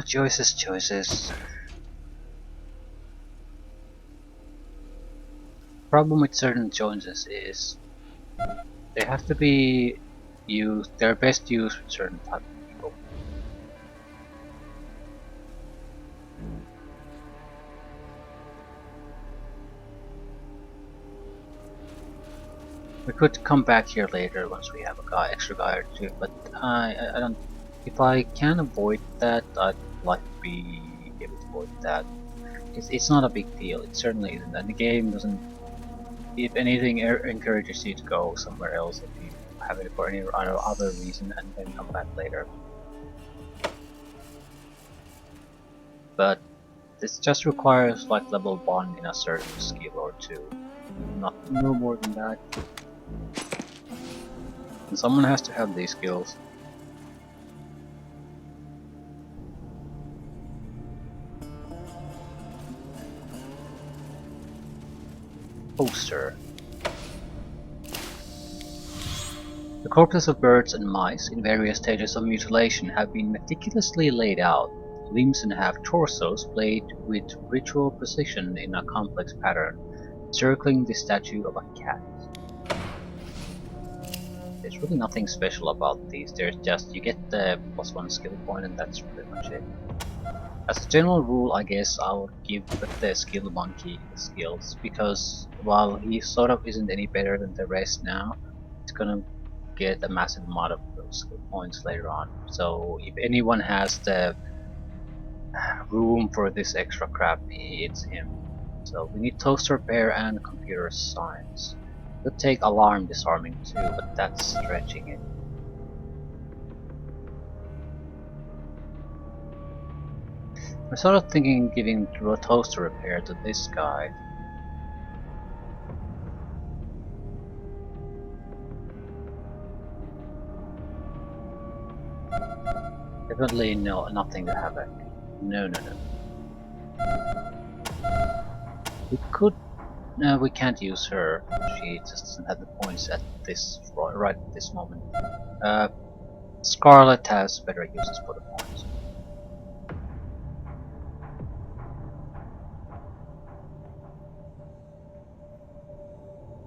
Choices. Problem with certain choices is they have to be used, they're best used with certain type of people. We could come back here later once we have a extra guy or two, but I don't. If I can avoid that, I'd like to be able to avoid that. It's not a big deal. It certainly isn't, and the game doesn't. If anything, encourages you to go somewhere else if you have it for any other reason, and then come back later. But this just requires like level 1 in a certain skill or 2. No more than that. And someone has to have these skills. Poster. The corpses of birds and mice in various stages of mutilation have been meticulously laid out. Limbs and half torsos played with ritual precision in a complex pattern, circling the statue of a cat. There's really nothing special about these, there's just you get the +1 skill point and that's pretty much it. As a general rule, I guess I'll give the skill monkey the skills, because while he sort of isn't any better than the rest now, he's gonna get a massive amount of those skill points later on. So if anyone has the room for this extra crap, it's him. So we need toaster repair and computer science. Could take alarm disarming too, but that's stretching it. I'm sort of thinking giving toaster repair to this guy. Definitely no, nothing to havoc. No. We could. No, we can't use her. She just doesn't have the points at this right at this moment. Scarlet has better uses for the points.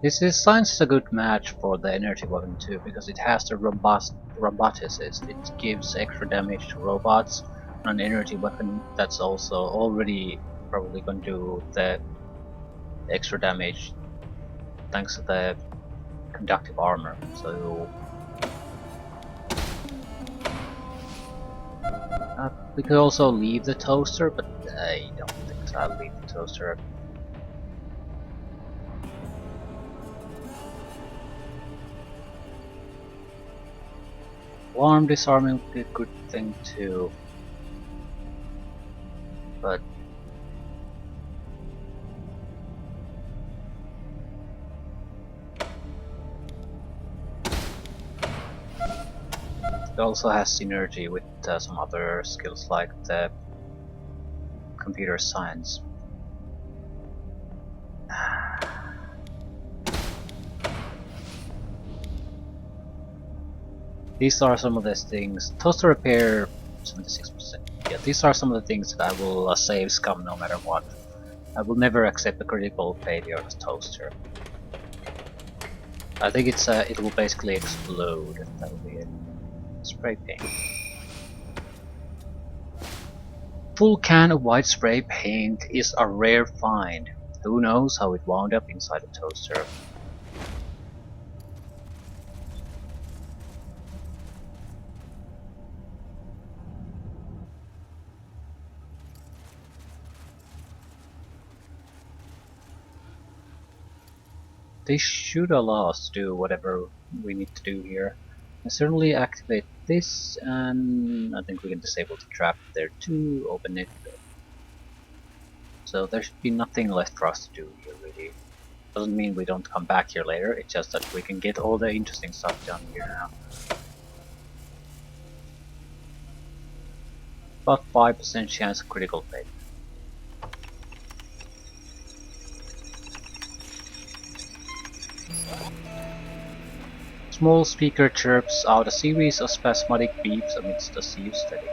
This is science is a good match for the energy weapon too, because it has the roboticist. It gives extra damage to robots on an energy weapon that's also already probably going to do the extra damage thanks to the conductive armor. So we could also leave the toaster, but I don't think so. I'll leave the toaster. Alarm disarming would be a good thing too, but it also has synergy with some other skills like the computer science. These are some of the things. Toaster repair 76%. Yeah, these are some of the things that I will save scum no matter what. I will never accept a critical failure of a toaster. I think it's it will basically explode. That will be it. Spray paint. Full can of white spray paint is a rare find. Who knows how it wound up inside a toaster. They should allow us to do whatever we need to do here. I certainly activate this, and I think we can disable the trap there too, open it. So there should be nothing left for us to do here really. Doesn't mean we don't come back here later, it's just that we can get all the interesting stuff done here now. About 5% chance of critical failure. Small speaker chirps out a series of spasmodic beeps amidst a sea of static.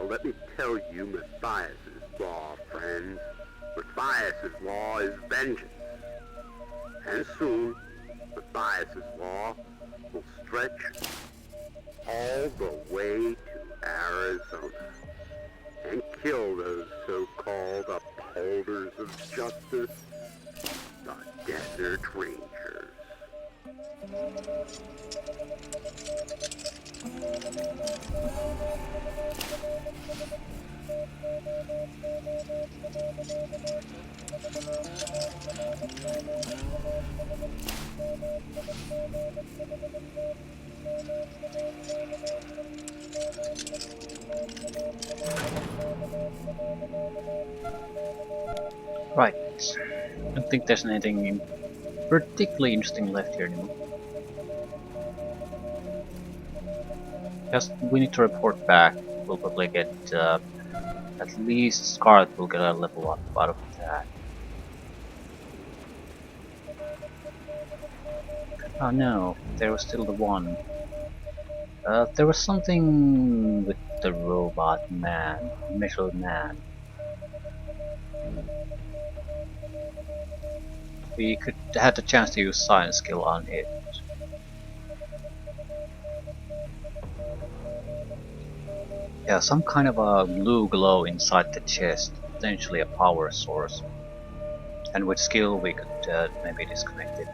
let me tell you Matthias's law, friends. Matthias's law is vengeance. And soon, Matthias's law will stretch all the way to Arizona and kill those so-called upholders of justice, the Desert Rangers. Right. I don't think there's anything particularly interesting left here anymore. Just we need to report back. We'll probably get at least Scarlet will get a level up out of that. Oh no, there was still the one. There was something with the robot man, metal man. We could have the chance to use science skill on it. Yeah, some kind of a blue glow inside the chest, potentially a power source. And with skill we could maybe disconnect it.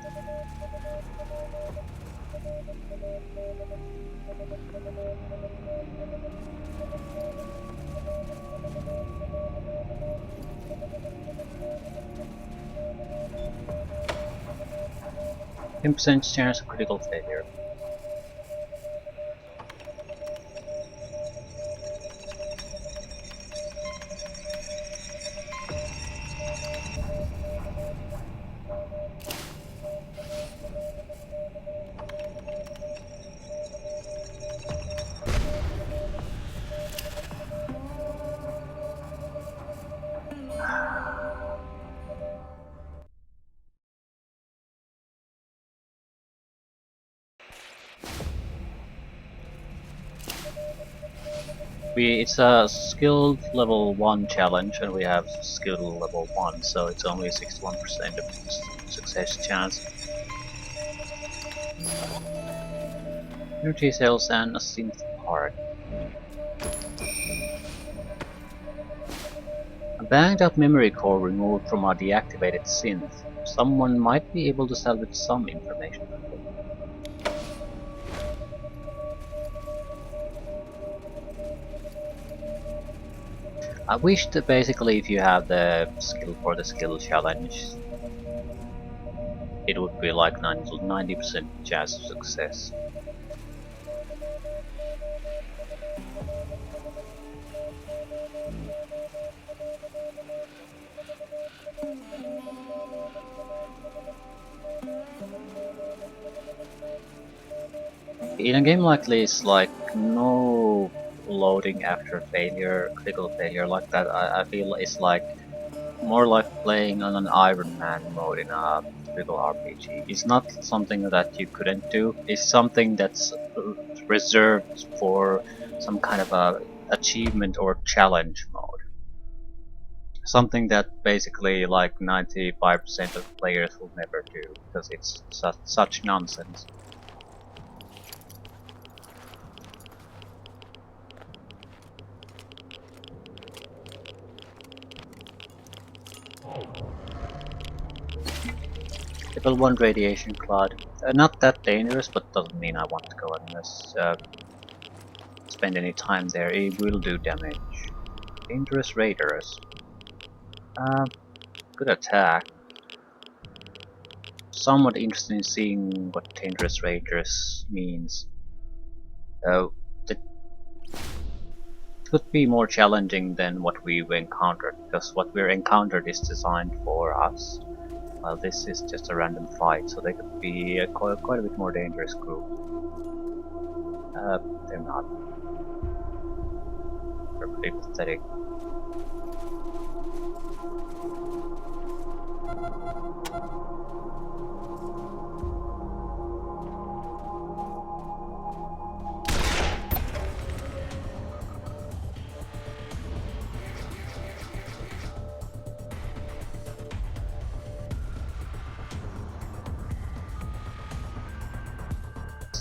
%, chance of critical failure. It's a skill level 1 challenge and we have skill level 1, so it's only 61% of success chance. Energy cells and a synth part. A banged up memory core removed from a deactivated synth. Someone might be able to salvage some information. I wish that basically if you have the skill for the skill challenge, it would be like 90% chance of success. In a game like this, like no loading after failure, critical failure like that, I feel it's like more like playing on an Iron Man mode in a typical RPG. It's not something that you couldn't do, it's something that's reserved for some kind of a achievement or challenge mode. Something that basically like 95% of players will never do, because it's such nonsense. Level 1 radiation cloud. Not that dangerous, but doesn't mean I want to go and spend any time there. It will do damage. Dangerous raiders. Good attack. Somewhat interested in seeing what dangerous raiders means. It could be more challenging than what we've encountered, because what we're encountered is designed for us. Well, this is just a random fight, so they could be quite a bit more dangerous group. They're not. They're pretty pathetic.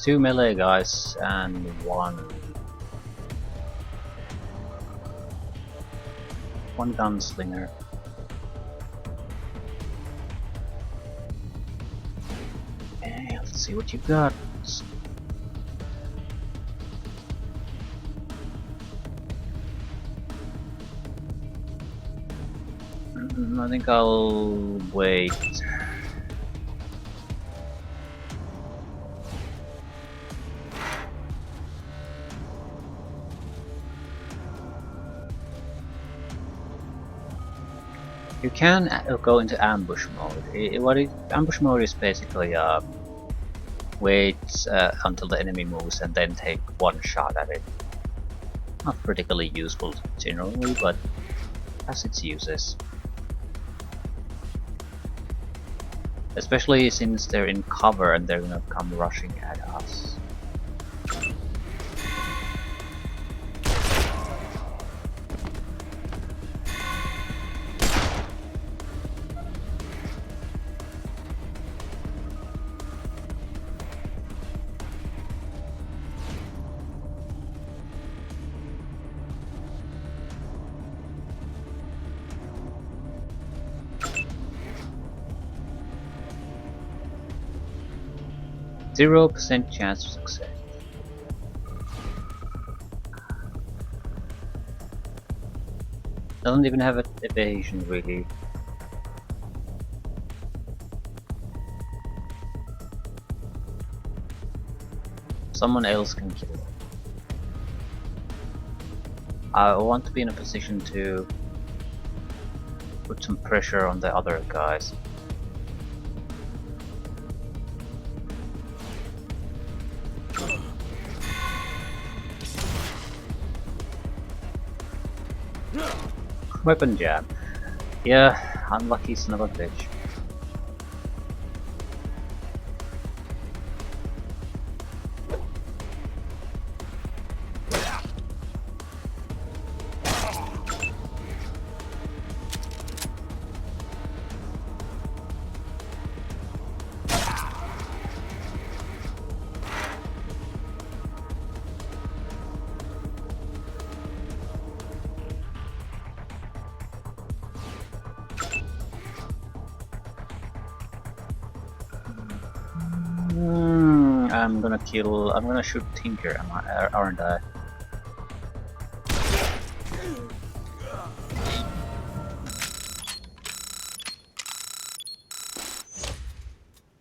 2 melee guys and one gunslinger. Okay, let's see what you got. I think I'll wait. You can go into ambush mode. Ambush mode is basically wait until the enemy moves and then take one shot at it. Not particularly useful generally, but has its uses. Especially since they're in cover and they're gonna come rushing at us. %0 chance of success. Doesn't even have an evasion really. Someone else can kill it. I want to be in a position to put some pressure on the other guys. Weapon jab. Yeah, unlucky son of a bitch. I'm gonna shoot Tinker, aren't I?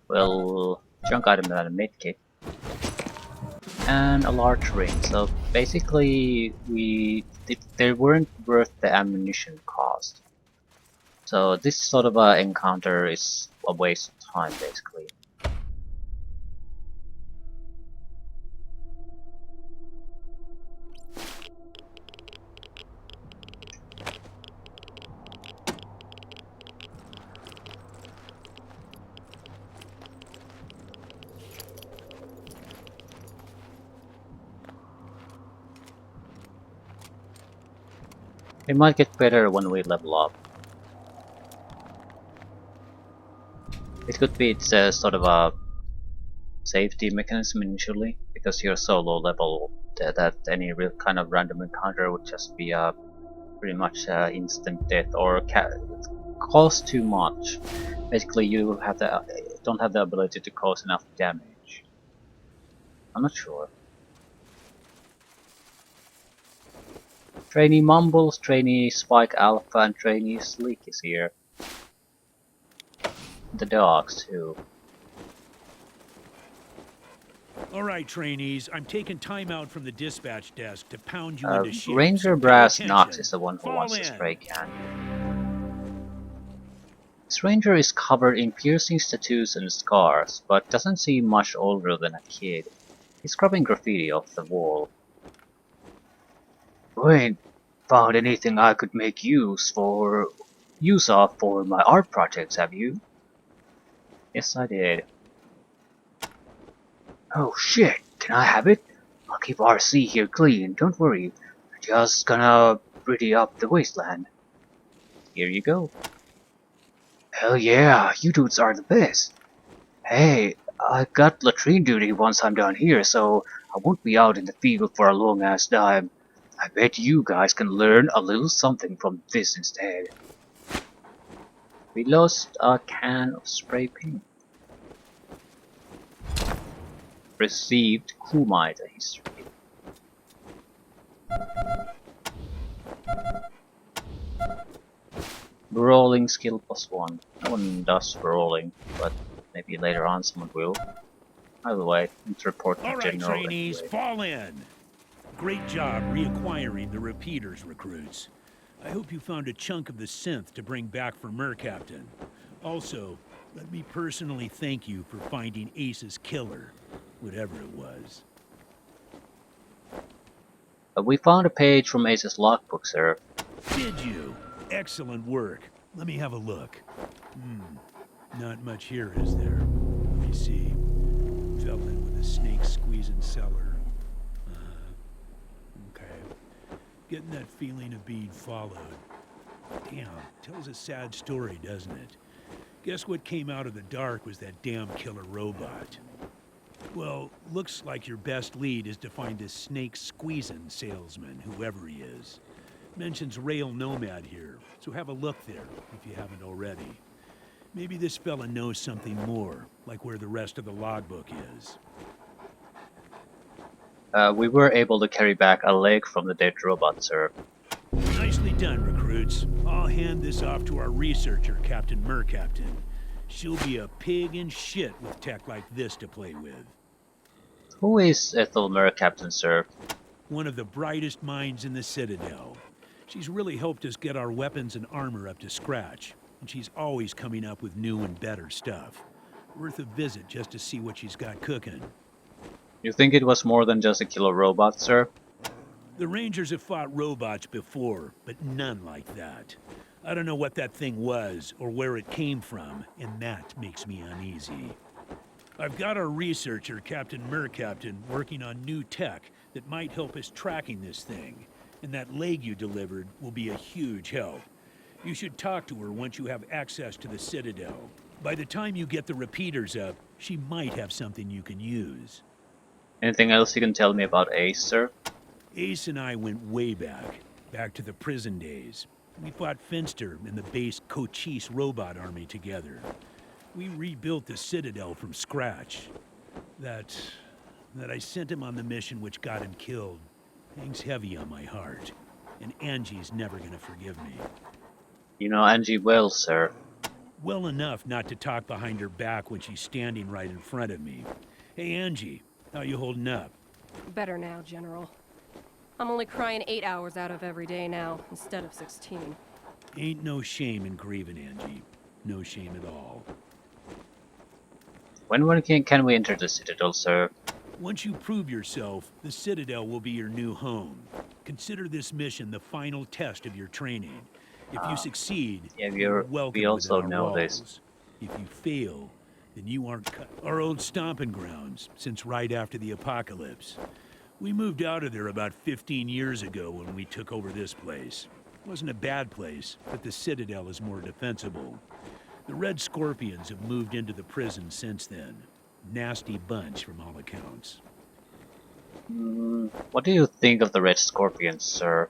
Well, junk item and a medkit. And a large ring, so basically they weren't worth the ammunition cost. So this sort of encounter is a waste of time basically. It might get better when we level up. It could be it's a sort of a safety mechanism initially, because you're so low level that any real kind of random encounter would just be pretty much instant death or cost too much. Basically, you don't have the ability to cause enough damage. I'm not sure. Trainee Mumbles, Trainee Spike Alpha, and Trainee Sleek is here. The dogs too. Alright, trainees, I'm taking time out from the dispatch desk to pound you into shape. Ranger So Brass pay Knox attention. is the one who Fall wants to in. spray can. This ranger is covered in piercings, tattoos, and scars, but doesn't seem much older than a kid. He's scrubbing graffiti off the wall. You ain't found anything I could make use of for my art projects, have you? Yes, I did. Oh shit, can I have it? I'll keep RC here clean, don't worry. I'm just gonna pretty up the wasteland. Here you go. Hell yeah, you dudes are the best. Hey, I got latrine duty once I'm down here, so I won't be out in the field for a long ass time. I bet you guys can learn a little something from this instead. We lost a can of spray paint. Received Kumite history. Brawling skill +1. No one does brawling, but maybe later on someone will. Either way, it's report to All right, general trainees, anyway. fall in. Great job reacquiring the repeaters, recruits. I hope you found a chunk of the synth to bring back for Mercaptain. Also, let me personally thank you for finding Ace's killer, whatever it was. We found a page from Ace's logbook, sir. Did you? Excellent work. Let me have a look. Not much here, is there? Let me see. Fell in with a snake squeezing cellar. Okay. Getting that feeling of being followed. Damn, tells a sad story, doesn't it? Guess what came out of the dark was that damn killer robot. Well, looks like your best lead is to find this snake squeezing salesman, whoever he is. Mentions Rail Nomad here, so have a look there, if you haven't already. Maybe this fella knows something more, like where the rest of the logbook is. We were able to carry back a leg from the dead robot, sir. Nicely done, recruits. I'll hand this off to our researcher, Captain Mercaptain. She'll be a pig in shit with tech like this to play with. Who is Ethel Mercaptain, sir? One of the brightest minds in the Citadel. She's really helped us get our weapons and armor up to scratch, and she's always coming up with new and better stuff. Worth a visit just to see what she's got cooking. You think it was more than just a killer robot, sir? The Rangers have fought robots before, but none like that. I don't know what that thing was, or where it came from, and that makes me uneasy. I've got our researcher, Captain Mercaptain, working on new tech that might help us tracking this thing, and that leg you delivered will be a huge help. You should talk to her once you have access to the Citadel. By the time you get the repeaters up, she might have something you can use. Anything else you can tell me about Ace, sir? Ace and I went way back to the prison days. We fought Finster and the base Cochise robot army together. We rebuilt the Citadel from scratch. That I sent him on the mission which got him killed hangs heavy on my heart. And Angie's never gonna forgive me. You know Angie well, sir. Well enough not to talk behind her back when she's standing right in front of me. Hey Angie, how you holding up? Better now, General. I'm only crying 8 hours out of every day now, instead of 16. Ain't no shame in grieving, Angie. No shame at all. When can we enter the Citadel, sir? Once you prove yourself, the Citadel will be your new home. Consider this mission the final test of your training. If you succeed, Yeah, you're welcome we also within our know walls. this. If you fail, then you aren't our old stomping grounds since right after the apocalypse. We moved out of there about 15 years ago when we took over this place. It wasn't a bad place, but the Citadel is more defensible. The Red Scorpions have moved into the prison since then. Nasty bunch from all accounts. What do you think of the Red Scorpions, sir?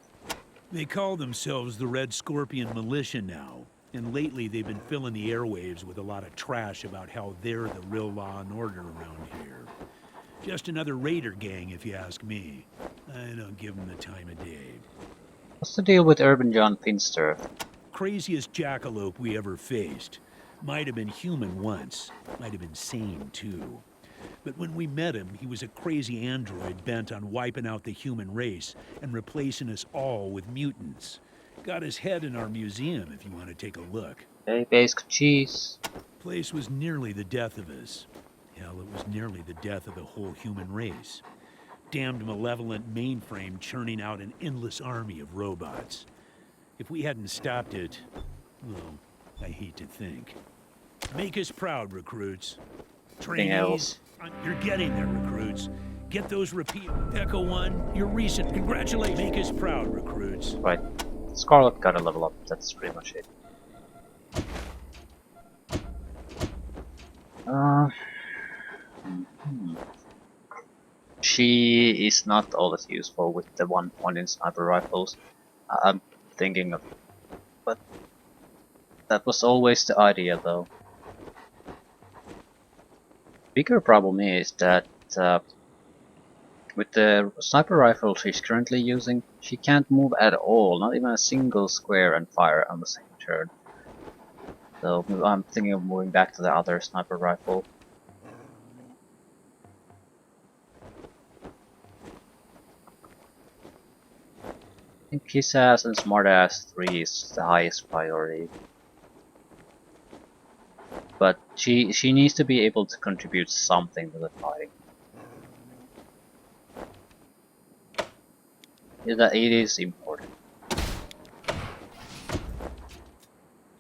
They call themselves the Red Scorpion Militia now, and lately they've been filling the airwaves with a lot of trash about how they're the real law and order around here. Just another raider gang, if you ask me. I don't give them the time of day. What's the deal with Urban John Finster? Craziest jackalope we ever faced. Might have been human once. Might have been sane, too. But when we met him, he was a crazy android bent on wiping out the human race and replacing us all with mutants. Got his head in our museum if you want to take a look. Hey, base cheese. Place was nearly the death of us. Hell, it was nearly the death of the whole human race. Damned malevolent mainframe churning out an endless army of robots. If we hadn't stopped it, well, I hate to think. Make us proud, recruits. Trainees, you're getting there, recruits. Get those repeat. Echo 1, you're recent. Congratulations. Make us proud, recruits. Right. Scarlet got a level up. That's pretty much it. Mhm. She is not all that useful with the one point in sniper rifles. I'm thinking of, but that was always the idea though. Bigger problem is that uh, with the sniper rifle she's currently using, she can't move at all, not even a single square and fire on the same turn. So I'm thinking of moving back to the other sniper rifle. I think Kiss-Ass and Smart-Ass 3 is the highest priority. But she needs to be able to contribute something to the fighting. That it is important.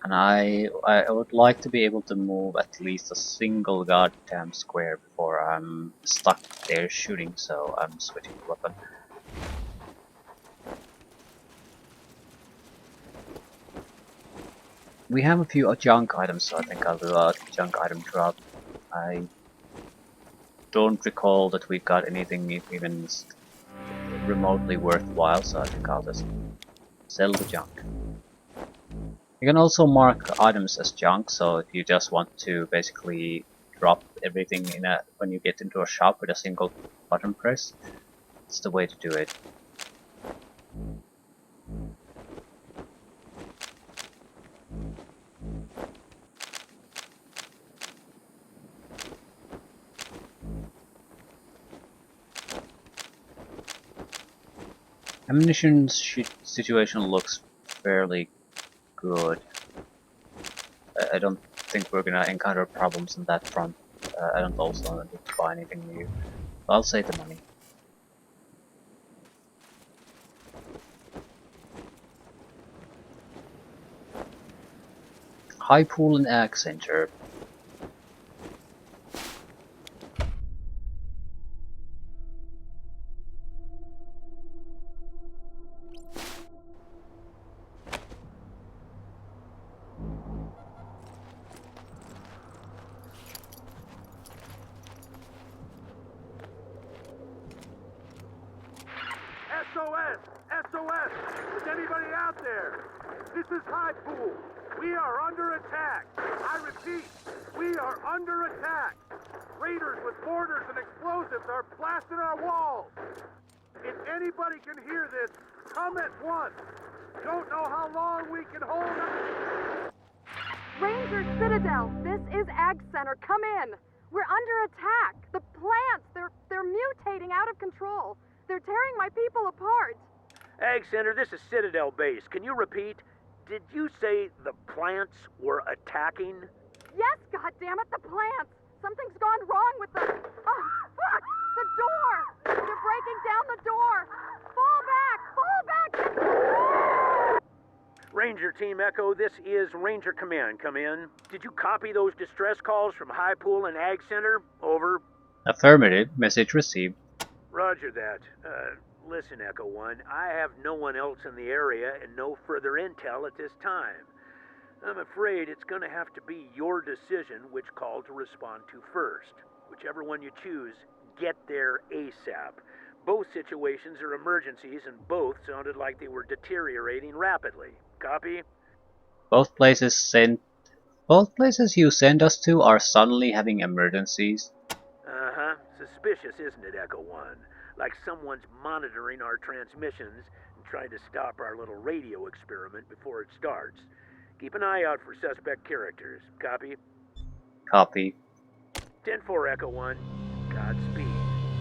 And I would like to be able to move at least a single goddamn square before I'm stuck there shooting, so I'm switching the weapon. We have a few junk items, so I think I'll do a junk item drop. I don't recall that we got anything even remotely worthwhile, so I think I'll just sell the junk. You can also mark items as junk, so if you just want to basically drop everything in when you get into a shop with a single button press, it's the way to do it. Ammunition situation looks fairly good. I don't think we're gonna encounter problems on that front. I don't also need to buy anything new. I'll save the money. High pool and ag center. SOS! SOS! Is anybody out there? This is High Pool. We are under attack. I repeat, we are under attack. Raiders with mortars and explosives are blasting our walls. If anybody can hear this, come at once. Don't know how long we can hold out. Ranger Citadel, this is Ag Center. Come in. We're under attack. The plants, they're mutating out of control. They're tearing my people apart. Ag Center, this is Citadel Base. Can you repeat? Did you say the plants were attacking? Yes, goddammit, the plants. Something's gone wrong with the... Oh, fuck! The door! They're breaking down the door! Fall back! Fall back! Ranger Team Echo, this is Ranger Command. Come in. Did you copy those distress calls from High Pool and Ag Center? Over. Affirmative. Message received. Roger that. Listen, Echo 1, I have no one else in the area and no further intel at this time. I'm afraid it's going to have to be your decision which call to respond to first. Whichever one you choose, get there ASAP. Both situations are emergencies and both sounded like they were deteriorating rapidly. Copy? Both places you send us to are suddenly having emergencies. Uh-huh. Suspicious, isn't it, Echo 1? Like someone's monitoring our transmissions and trying to stop our little radio experiment before it starts. Keep an eye out for suspect characters. Copy? Copy. 10-4, Echo 1. Godspeed.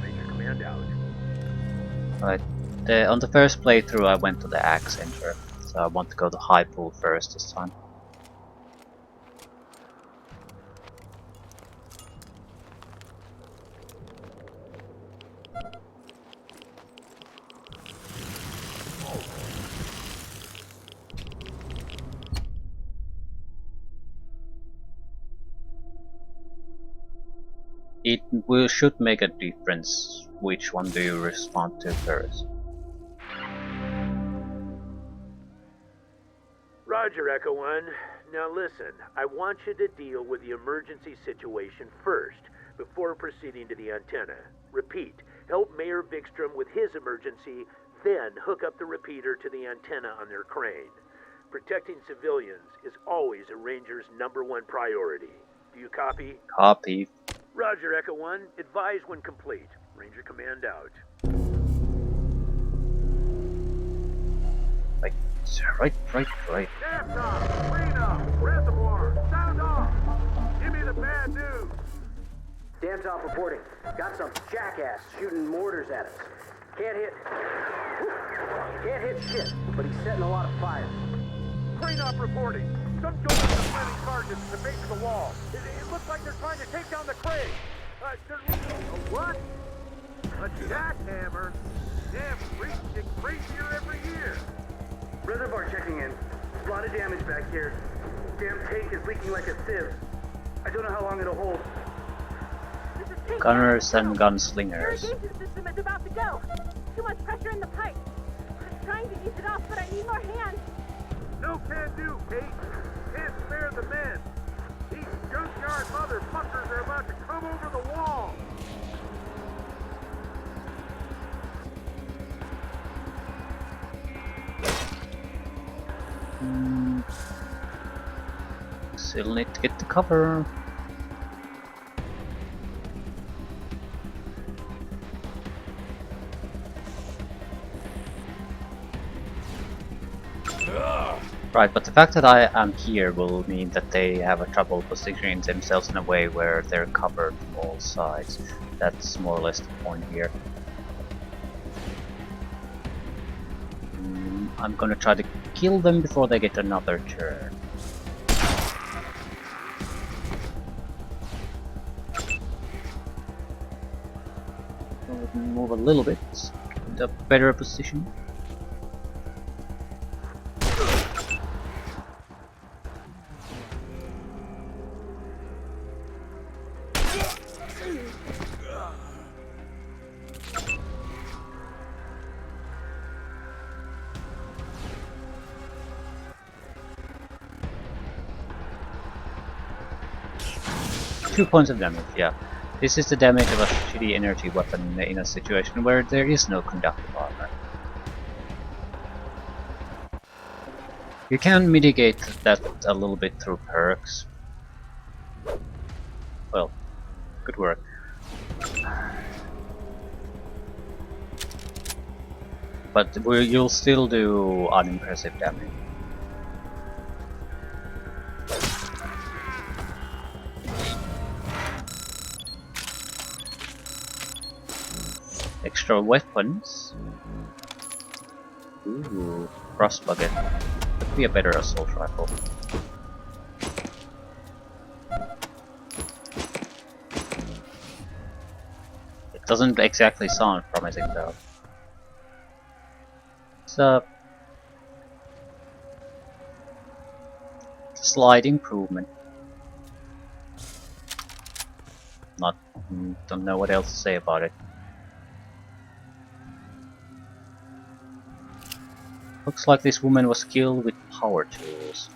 Ranger Command out. Right. On the first playthrough I went to the Ag Center, so I want to go to High Pool first this time. Should make a difference which one do you respond to first. Roger, Echo 1. Now listen, I want you to deal with the emergency situation first, before proceeding to the antenna. Repeat, help Mayor Vikstrom with his emergency, then hook up the repeater to the antenna on their crane. Protecting civilians is always a ranger's #1 priority. Do you copy? Copy. Roger, Echo 1. Advise when complete. Ranger Command out. Right. Gas off, clean up, reservoir, sound off. Give me the bad news. Dam top reporting. Got some jackass shooting mortars at us. Can't hit shit, but he's setting a lot of fire. Crane op reporting. Some doors are planting targets at the base of the wall. It looks like they're trying to take down the crane. A what? A jackhammer? Damn freaks get crazier every year. Reservoir checking in. A lot of damage back here. Damn tank is leaking like a sieve. I don't know how long it'll hold. Gunners and gunslingers. Irrigation system is about to go. Too much pressure in the pipe. I'm trying to ease it off, but I need more hands. No can do, Kate. Can't spare the men. These junkyard motherfuckers are about to come over the wall. Still need to get the cover. Right, but the fact that I am here will mean that they have a trouble positioning themselves in a way where they're covered from all sides. That's more or less the point here. I'm gonna try to kill them before they get another turn. Move a little bit, get a better position. Two points of damage, yeah. This is the damage of a shitty energy weapon in a situation where there is no conductive armor. You can mitigate that a little bit through perks. Well, good work. But you'll still do unimpressive damage. Extra weapons. Ooh, cross bucket. Could be a better assault rifle. It doesn't exactly sound promising though. It's a slight improvement. Don't know what else to say about it. Looks like this woman was killed with power tools.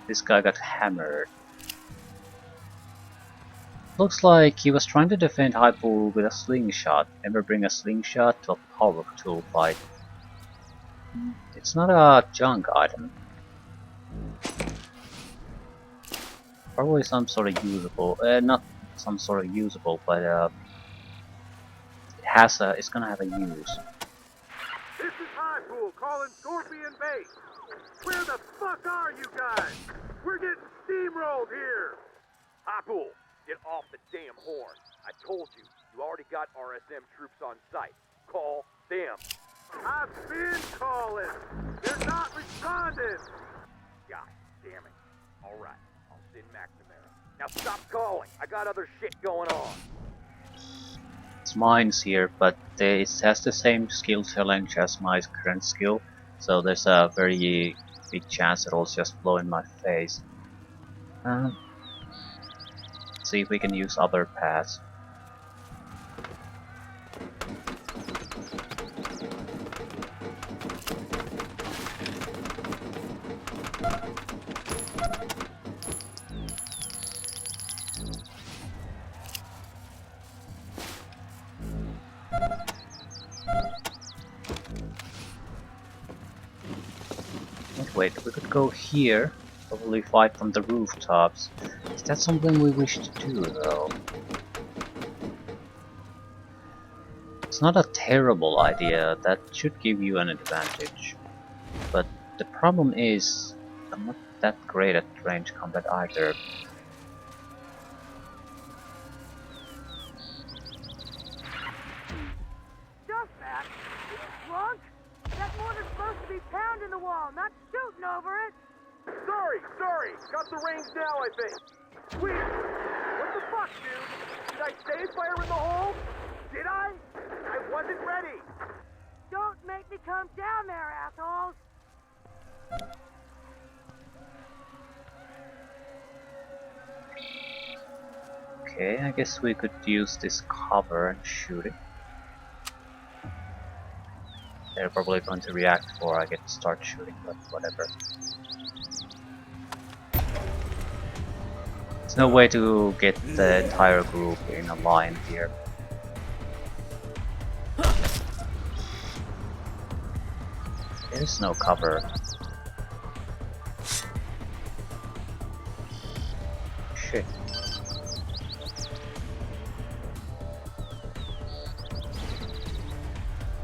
This guy got hammered. Looks like he was trying to defend Hypool with a slingshot. Never bring a slingshot to a power tool fight. It's not a junk item. Probably some sort of usable, not some sort of usable, but it's gonna have a use. This is Highpool calling Scorpion Base. Where the fuck are you guys? We're getting steamrolled here. Highpool, get off the damn horn. I told you, you already got RSM troops on site. Call them. I've been calling. They're not responding. God damn it. Alright, I'll send McNamara. Now stop calling. I got other shit going on. It's mines here, but it has the same skill challenge as my current skill, so there's a very big chance it'll just blow in my face. See if we can use other paths. wait, we could go here, probably fight from the rooftops. Is that something we wish to do, though? It's not a terrible idea, that should give you an advantage. But the problem is, I'm not that great at range combat either. Just that. You drunk? That mortar's supposed to be pounding the wall, not shooting over it. Sorry. Got the range now, I think. Sweet. What the fuck, dude? Did I say fire in the hole? Did I? I wasn't ready. Don't make me come down there, assholes. Okay, I guess we could use this cover and shoot it. They're probably going to react before I get to start shooting, but whatever. There's no way to get the entire group in a line here. There's no cover. Shit.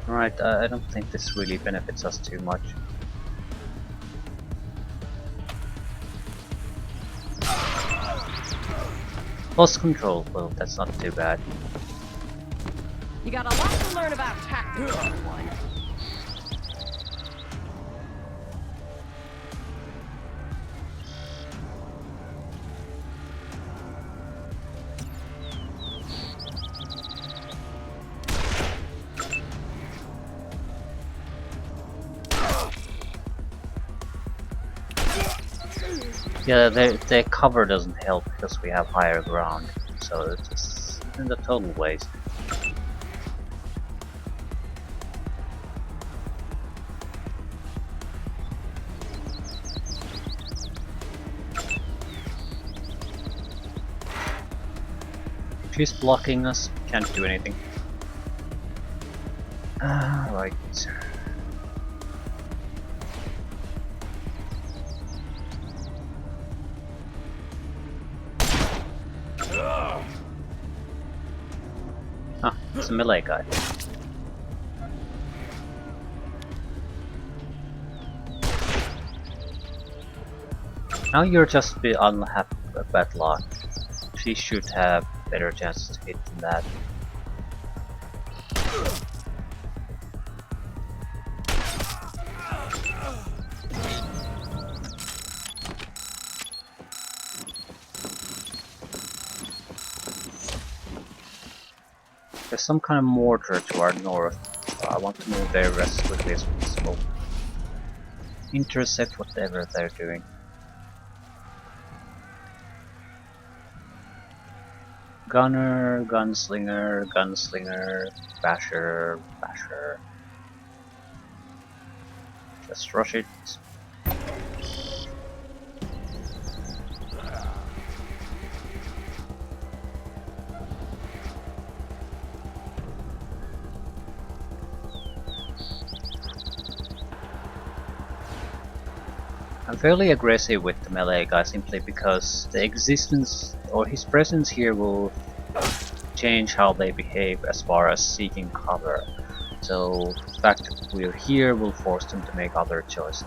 Alright, I don't think this really benefits us too much. Lost control, well, that's not too bad. You got a lot to learn about tactics, everyone. Yeah, their cover doesn't help because we have higher ground, so it's just in the total waste. She's blocking us, can't do anything. Right. Huh, it's a melee guy. Now you're just unhappy with bad luck. She should have better chances to hit than that. There's some kind of mortar to our north, so I want to move there as quickly as possible. Intercept whatever they're doing. Gunner, gunslinger, gunslinger, basher, basher. Just rush it. I'm fairly aggressive with the melee guy simply because the existence or his presence here will change how they behave as far as seeking cover. So the fact that we're here will force them to make other choices.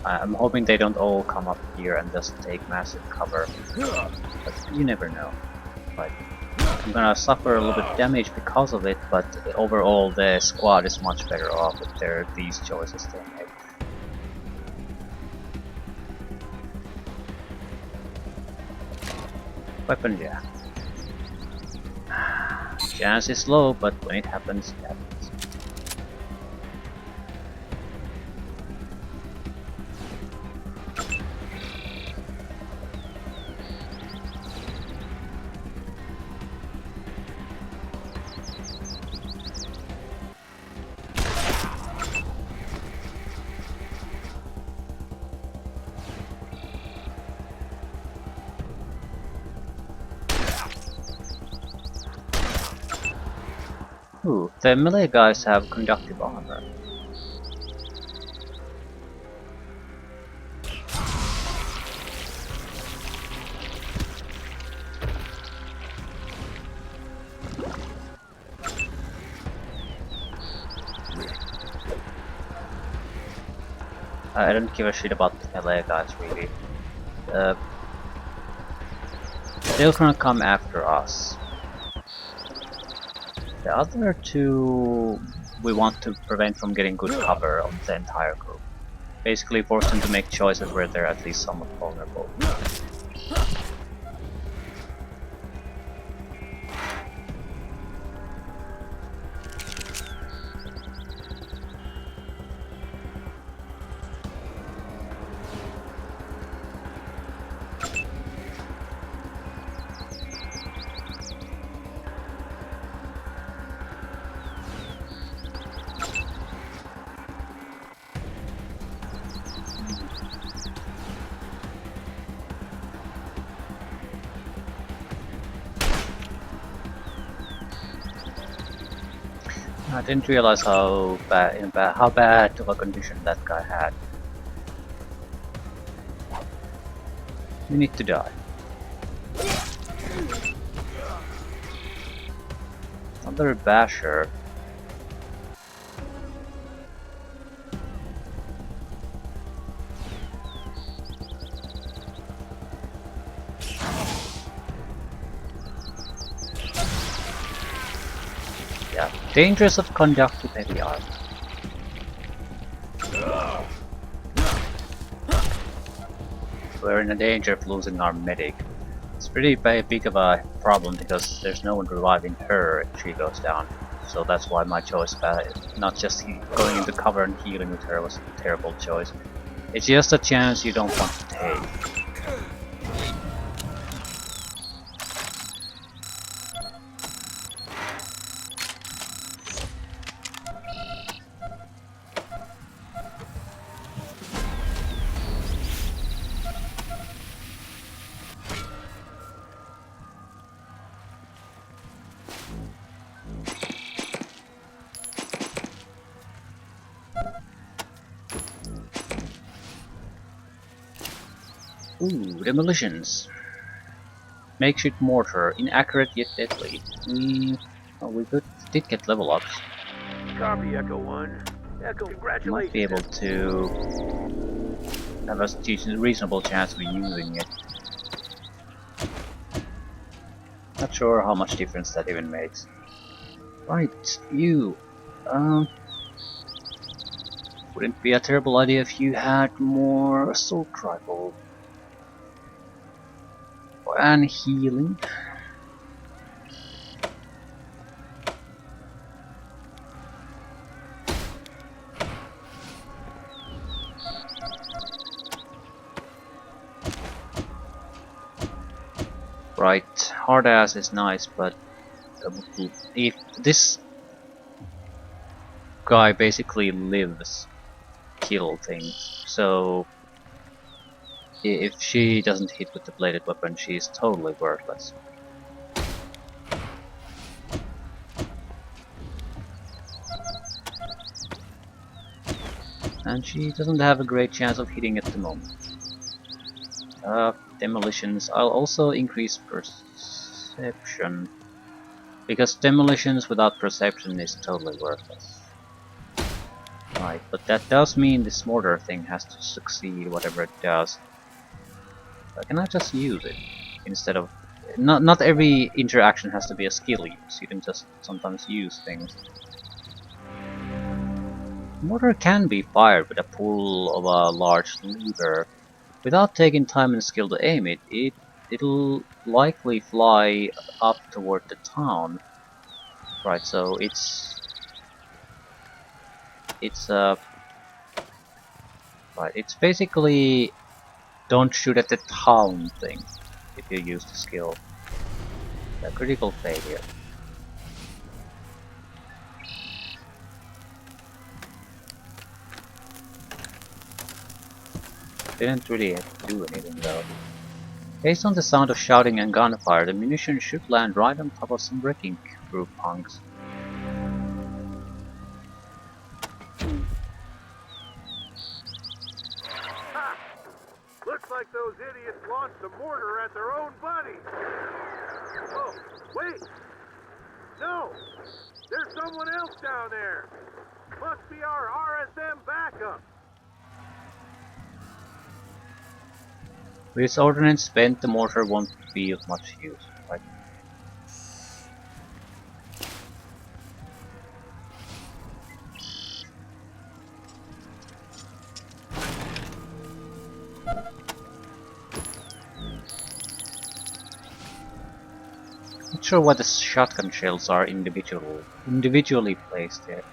I'm hoping they don't all come up here and just take massive cover, but you never know. But I'm gonna suffer a little bit of damage because of it, but overall the squad is much better off with these choices they make. Weapon, yeah. Chance is low, but when it happens, it happens. Ooh, the melee guys have conductive armor. I don't give a shit about the melee guys really. Uh, they're gonna come after us. The other two we want to prevent from getting good cover of the entire group. Basically force them to make choices where they're at least somewhat vulnerable. I didn't realize how bad of a condition that guy had. You need to die. Another basher. Yeah, dangers of conductive heavy armor. We're in a danger of losing our medic. It's pretty big of a problem because there's no one reviving her if she goes down. So that's why my choice, not just going into cover and healing with her, was a terrible choice. It's just a chance you don't want to take. Ooh, demolitions. Makeshift mortar, inaccurate yet deadly. We did get level ups. Copy, Echo 1. Echo, Might be able congratulations. to have a reasonable chance of using it. Not sure how much difference that even makes. Right, you. Wouldn't be a terrible idea if you had more assault rifle. And healing. Right, hard ass is nice, but if this guy basically lives kill things, so if she doesn't hit with the bladed weapon, she's totally worthless. And she doesn't have a great chance of hitting at the moment. Demolitions. I'll also increase perception, because demolitions without perception is totally worthless. Right, but that does mean this mortar thing has to succeed whatever it does. Can I just use it instead of... Not every interaction has to be a skill use, you can just sometimes use things. Mortar can be fired with a pull of a large lever. Without taking time and skill to aim it, it'll likely fly up toward the town. Right, so right, it's basically don't shoot at the town thing if you use the skill. A critical failure. Didn't really do anything though. Based on the sound of shouting and gunfire, the munition should land right on top of some wrecking crew punks. Ha! Looks like those idiots launched a mortar at their own buddies. Oh, wait! No! There's someone else down there! Must be our RSM backup! With its ordnance spent, the mortar won't be of much use, right? Not sure why the shotgun shells are individually placed there.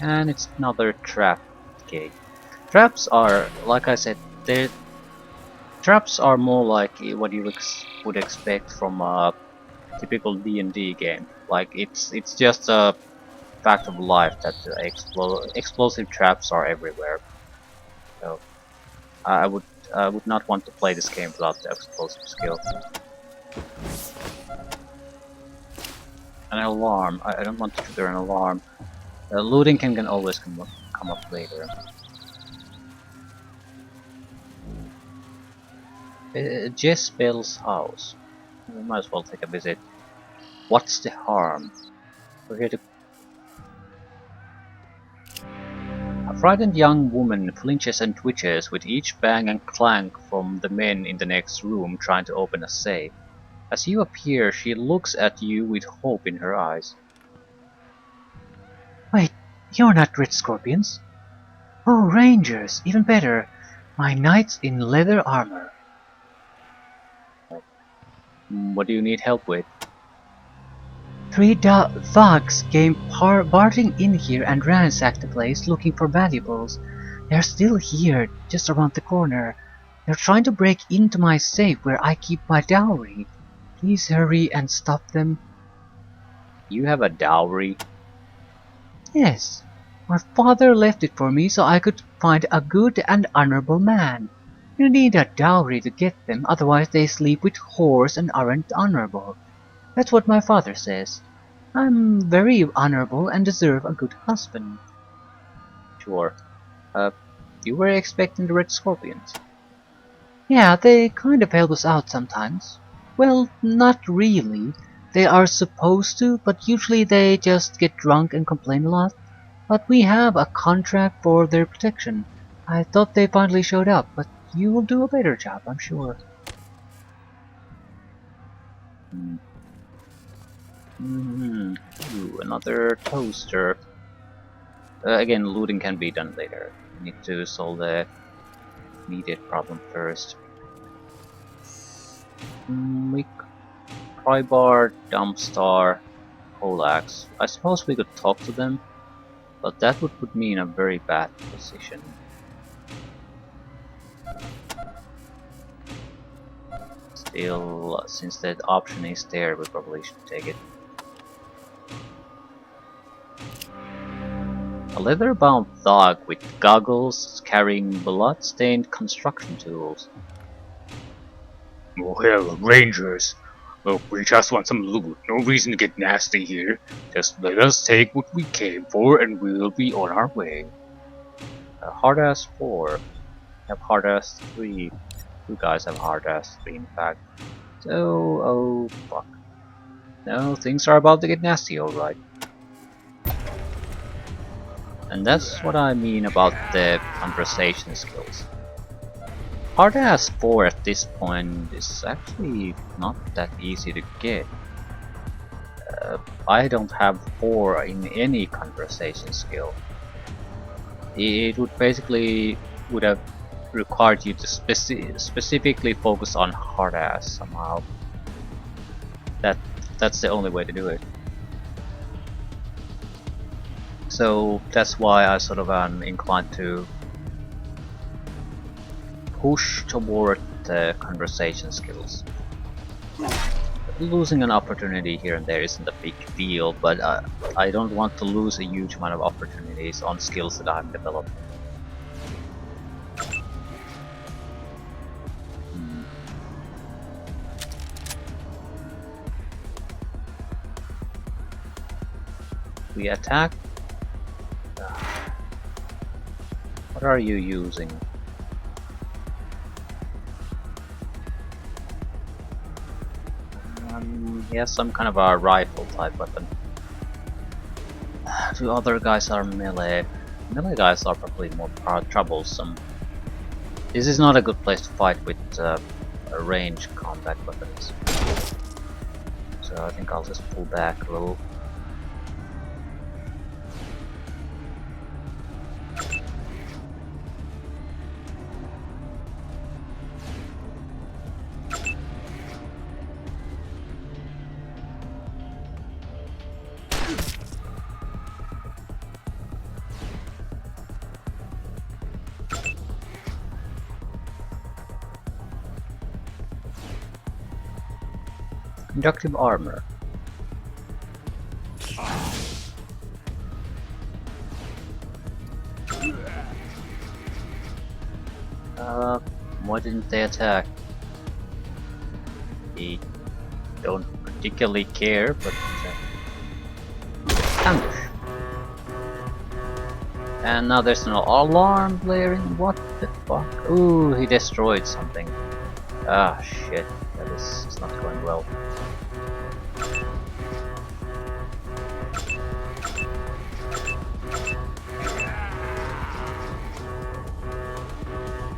And it's another trap gate. Traps are, like I said, traps are more like what you would expect from a typical D&D game. Like it's just a fact of life that explosive traps are everywhere. So I would not want to play this game without the explosive skill. An alarm. I don't want to trigger an alarm. Looting can always come up later. Jezebel's house. We might as well take a visit. What's the harm? We're here to... A frightened young woman flinches and twitches with each bang and clank from the men in the next room trying to open a safe. As you appear, she looks at you with hope in her eyes. Wait, you're not Red Scorpions? Oh, Rangers, even better. My knights in leather armor. What do you need help with? Three thugs came barging in here and ransacked the place looking for valuables. They're still here, just around the corner. They're trying to break into my safe where I keep my dowry. Please hurry and stop them. You have a dowry? Yes. My father left it for me so I could find a good and honorable man. You need a dowry to get them, otherwise they sleep with whores and aren't honorable. That's what my father says. I'm very honorable and deserve a good husband. Sure. You were expecting the Red Scorpions? Yeah, they kind of help us out sometimes. Well, not really. They are supposed to, but usually they just get drunk and complain a lot. But we have a contract for their protection. I thought they finally showed up, but you will do a better job, I'm sure. Ooh, another toaster. Again, looting can be done later. We need to solve the immediate problem first. Prybar, Dumpstar, Poleaxe. I suppose we could talk to them, but that would put me in a very bad position. Still, since that option is there, we probably should take it. A leather-bound thug with goggles carrying blood-stained construction tools. Oh hell, Rangers! Look, we just want some loot. No reason to get nasty here. Just let us take what we came for and we'll be on our way. Hard-ass 4. Have hard-ass 3. You guys have hard-ass 3 in fact. So, oh fuck. No, things are about to get nasty alright. And that's what I mean about the conversation skills. Hard-ass 4 at this point is actually not that easy to get. I don't have 4 in any conversation skill. It would basically would have required you to specifically focus on hard-ass somehow. That's the only way to do it. So that's why I sort of am inclined to push toward the conversation skills. Losing an opportunity here and there isn't a big deal, but I don't want to lose a huge amount of opportunities on skills that I've developed. We attack. What are you using? He has some kind of a rifle type weapon. The other guys are melee. Melee guys are probably more troublesome. This is not a good place to fight with range combat weapons. So I think I'll just pull back a little. Conductive armor. Why didn't they attack? They don't particularly care, but ambush. And now there's an alarm blaring. What the fuck? Ooh, he destroyed something. Ah, shit. That is not going well.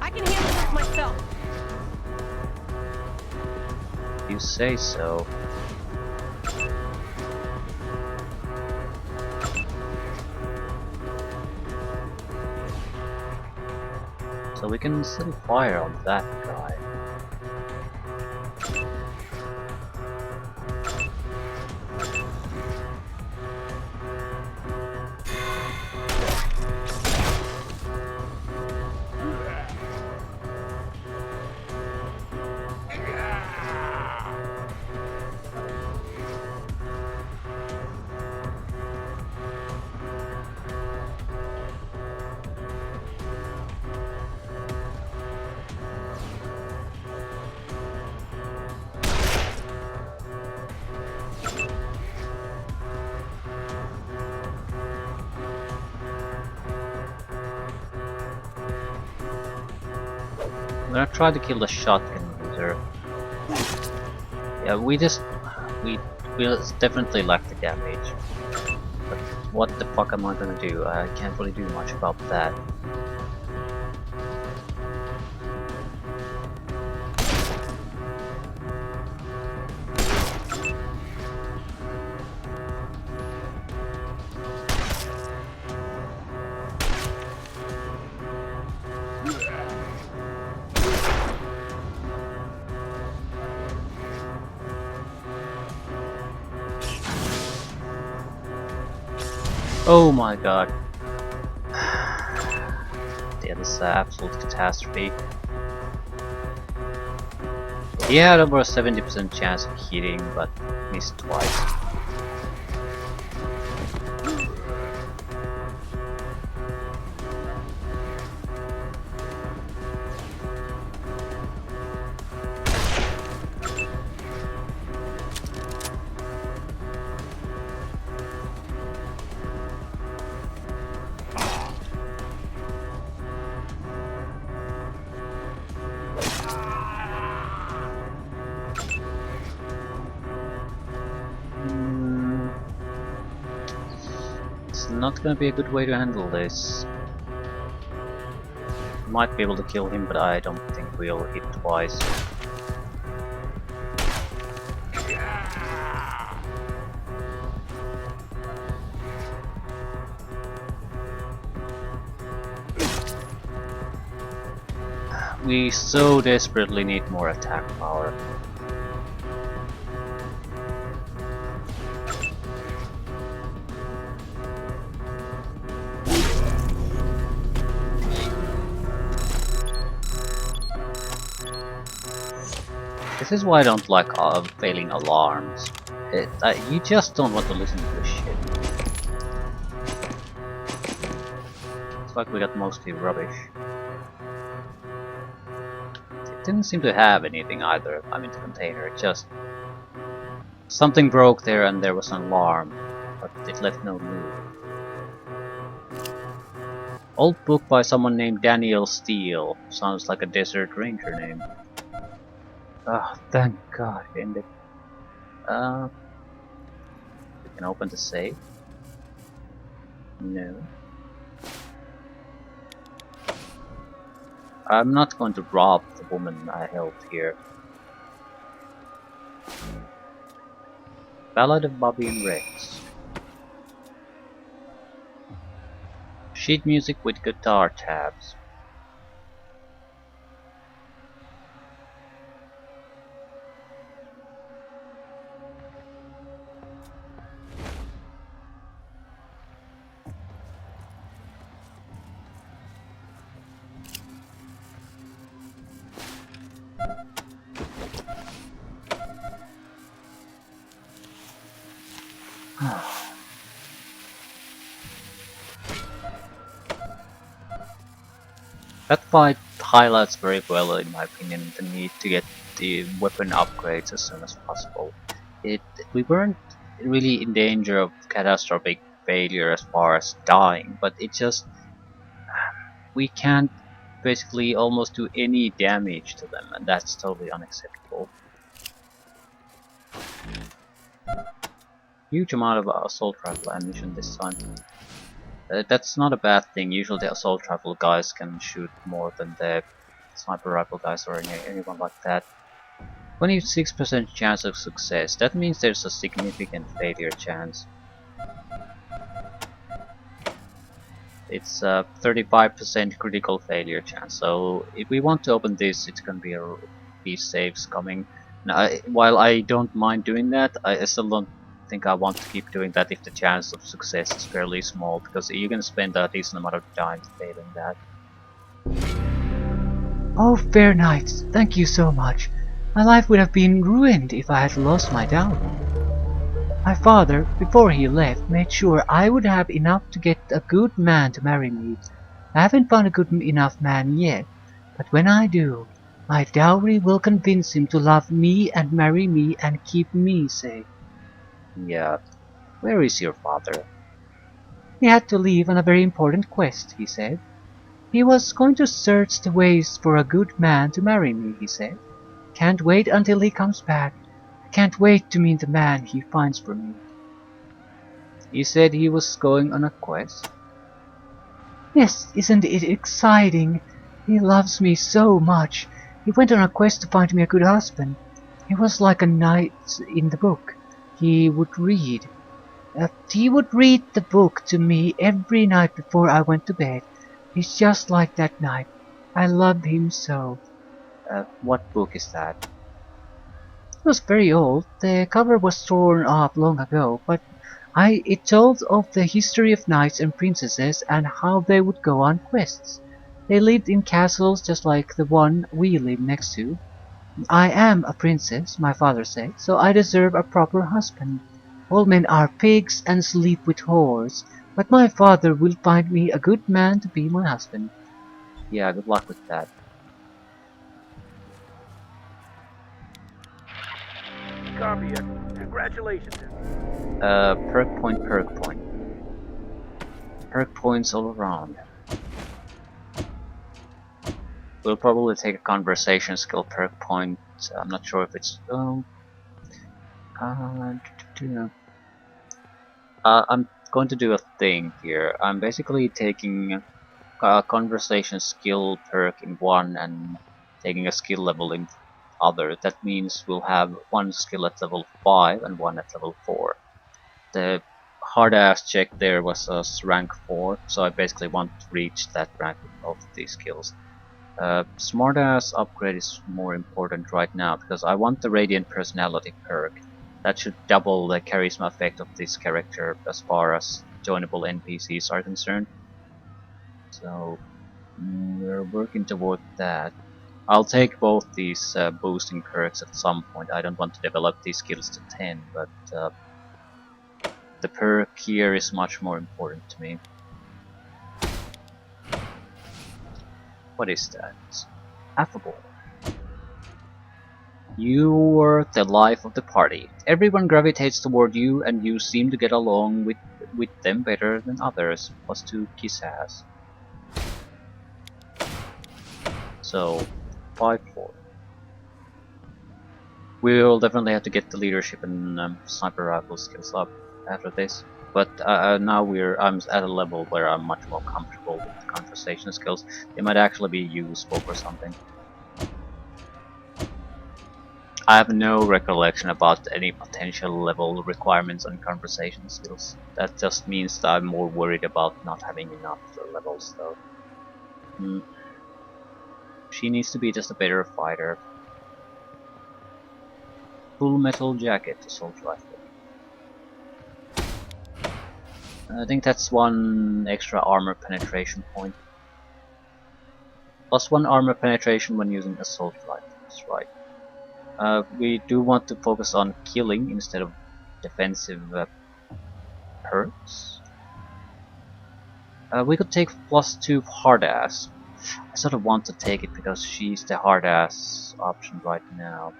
I can handle this myself. You say so. So we can still fire on that guy. I'm gonna try to kill the shotgun user. Yeah, we definitely lack the damage. But what the fuck am I gonna do? I can't really do much about that. Oh my god. Yeah, this is an absolute catastrophe. He had over a 70% chance of hitting, but missed twice. It's not gonna be a good way to handle this. Might be able to kill him, but I don't think we'll hit twice. We so desperately need more attack power. This is why I don't like failing alarms. You just don't want to listen to this shit. It's like we got mostly rubbish. It didn't seem to have anything either. I mean, the container. It just something broke there, and there was an alarm, but it left no move. Old book by someone named Daniel Steele. Sounds like a desert ranger name. Ah, thank God it ended. We can open the safe. No. I'm not going to rob the woman I helped here. Ballad of Bobby and Rex. Sheet music with guitar tabs. That fight highlights very well, in my opinion, the need to get the weapon upgrades as soon as possible. We weren't really in danger of catastrophic failure as far as dying, but it just we can't basically almost do any damage to them, and that's totally unacceptable. Huge amount of assault rifle ammunition this time. That's not a bad thing. Usually the assault rifle guys can shoot more than the sniper rifle guys or anyone like that. 26% chance of success. That means there's a significant failure chance. It's a 35% critical failure chance. So if we want to open this, it's gonna be a piece saves coming. Now, while I don't mind doing that, I still don't think I want to keep doing that if the chance of success is fairly small, because you're gonna spend a decent amount of time failing that. Oh, fair knights, thank you so much. My life would have been ruined if I had lost my dowry. My father, before he left, made sure I would have enough to get a good man to marry me. I haven't found a good enough man yet, but when I do, my dowry will convince him to love me and marry me and keep me safe. Yeah. Where is your father? He had to leave on a very important quest, he said. He was going to search the ways for a good man to marry me, he said. Can't wait until he comes back. I can't wait to meet the man he finds for me. He said he was going on a quest? Yes, isn't it exciting? He loves me so much. He went on a quest to find me a good husband. He was like a knight in the book. He would read. He would read the book to me every night before I went to bed. He's just like that knight. I love him so. What book is that? It was very old. The cover was torn off long ago, but it told of the history of knights and princesses and how they would go on quests. They lived in castles just like the one we live next to. I am a princess, my father said, so I deserve a proper husband. All men are pigs and sleep with whores, but my father will find me a good man to be my husband. Yeah, good luck with that. Copy it. Congratulations. Perk point, perk point. Perk points all around. We'll probably take a conversation skill perk point. I'm not sure if it's... I'm going to do a thing here. I'm basically taking a conversation skill perk in one and taking a skill level in other. That means we'll have one skill at level 5 and one at level 4. The hard ass check there was rank 4, so I basically want to reach that rank with both of these skills. Smartass upgrade is more important right now because I want the Radiant Personality perk. That should double the charisma effect of this character as far as joinable NPCs are concerned. So we're working toward that. I'll take both these boosting perks at some point. I don't want to develop these skills to 10, but the perk here is much more important to me. What is that? Affable. You're the life of the party. Everyone gravitates toward you and you seem to get along with them better than others. +2 kiss ass. So, 5-4. We'll definitely have to get the leadership and sniper rifle skills up after this. But now I'm at a level where I'm much more comfortable with the conversation skills. They might actually be useful for something. I have no recollection about any potential level requirements on conversation skills. That just means that I'm more worried about not having enough levels, though. Hmm. She needs to be just a better fighter. Full metal jacket, assault rifle. I think that's one extra armor penetration point. Plus one armor penetration when using assault rifles, right? We do want to focus on killing instead of defensive perks. We could take +2 hard ass. I sort of want to take it because she's the hard ass option right now.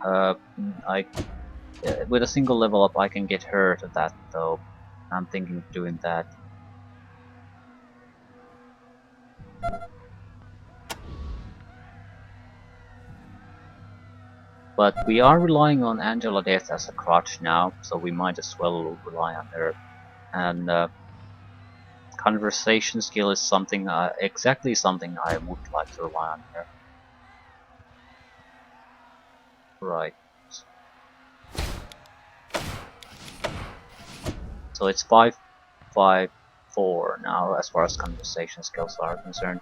Uh, I with a single level up I can get her to that though. I'm thinking of doing that. But we are relying on Angela Death as a crutch now, so we might as well rely on her. And conversation skill is something, exactly something I would like to rely on her. Right. So it's 5-5-4 now as far as conversation skills are concerned.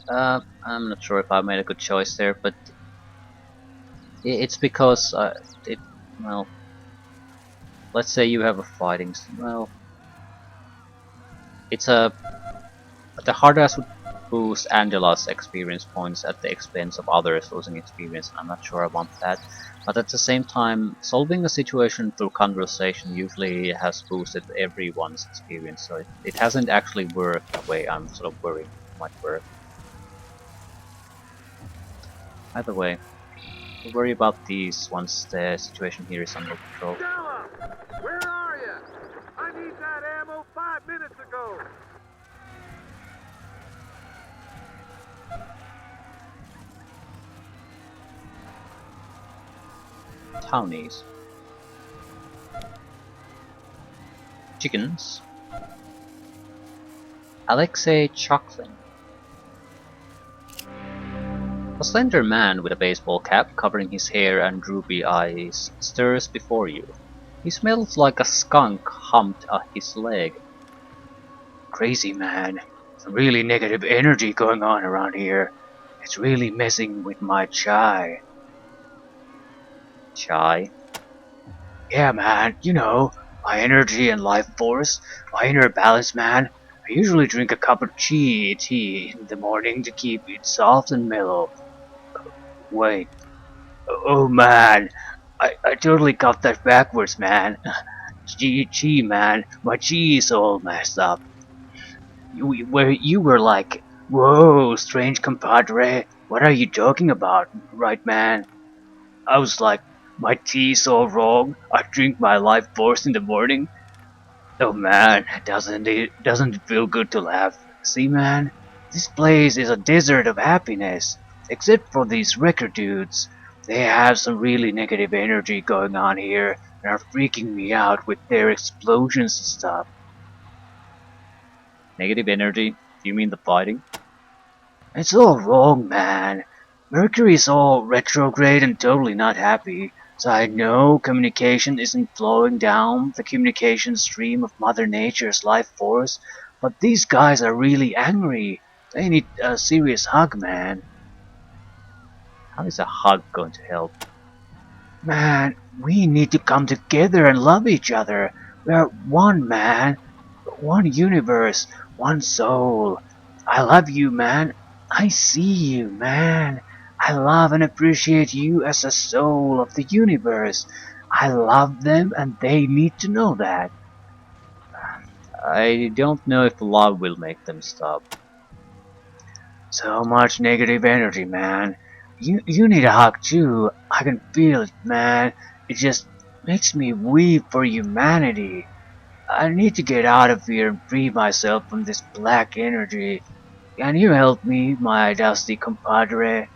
I'm not sure if I made a good choice there, but it's because well, let's say you have a fighting, well, it's the hard ass would boost Angela's experience points at the expense of others losing experience, and I'm not sure I want that. But at the same time, solving a situation through conversation usually has boosted everyone's experience, so it hasn't actually worked the way I'm sort of worried it might work. Either way, we'll worry about these once the situation here is under control. Stella! Where are you? I need that ammo 5 minutes ago! Townies. Chickens. Alexei Choklin. A slender man with a baseball cap covering his hair and droopy eyes stirs before you. He smells like a skunk humped at his leg. Crazy man. Some really negative energy going on around here. It's really messing with my chai. Chai? Yeah, man, you know, my energy and life force, my inner balance, man. I usually drink a cup of tea in the morning to keep it soft and mellow. Wait, oh man, I totally got that backwards, man. Chi, man, my chi is all messed up. You were like, whoa, strange compadre, what are you talking about, right, man? I was like, my tea's all wrong. I drink my life force in the morning. Oh man, doesn't it feel good to laugh? See, man, this place is a desert of happiness, except for these record dudes. They have some really negative energy going on here and are freaking me out with their explosions and stuff. Negative energy? Do you mean the fighting? It's all wrong, man. Mercury's all retrograde and totally not happy, so I know communication isn't flowing down the communication stream of Mother Nature's life force, but these guys are really angry. They need a serious hug, man. How is a hug going to help? Man, we need to come together and love each other. We are one, man. One universe, one soul. I love you, man. I see you, man. I love and appreciate you as a soul of the universe. I love them and they need to know that. I don't know if love will make them stop. So much negative energy, man. You need a hug too. I can feel it, man. It just makes me weep for humanity. I need to get out of here and free myself from this black energy. Can you help me, my dusty compadre?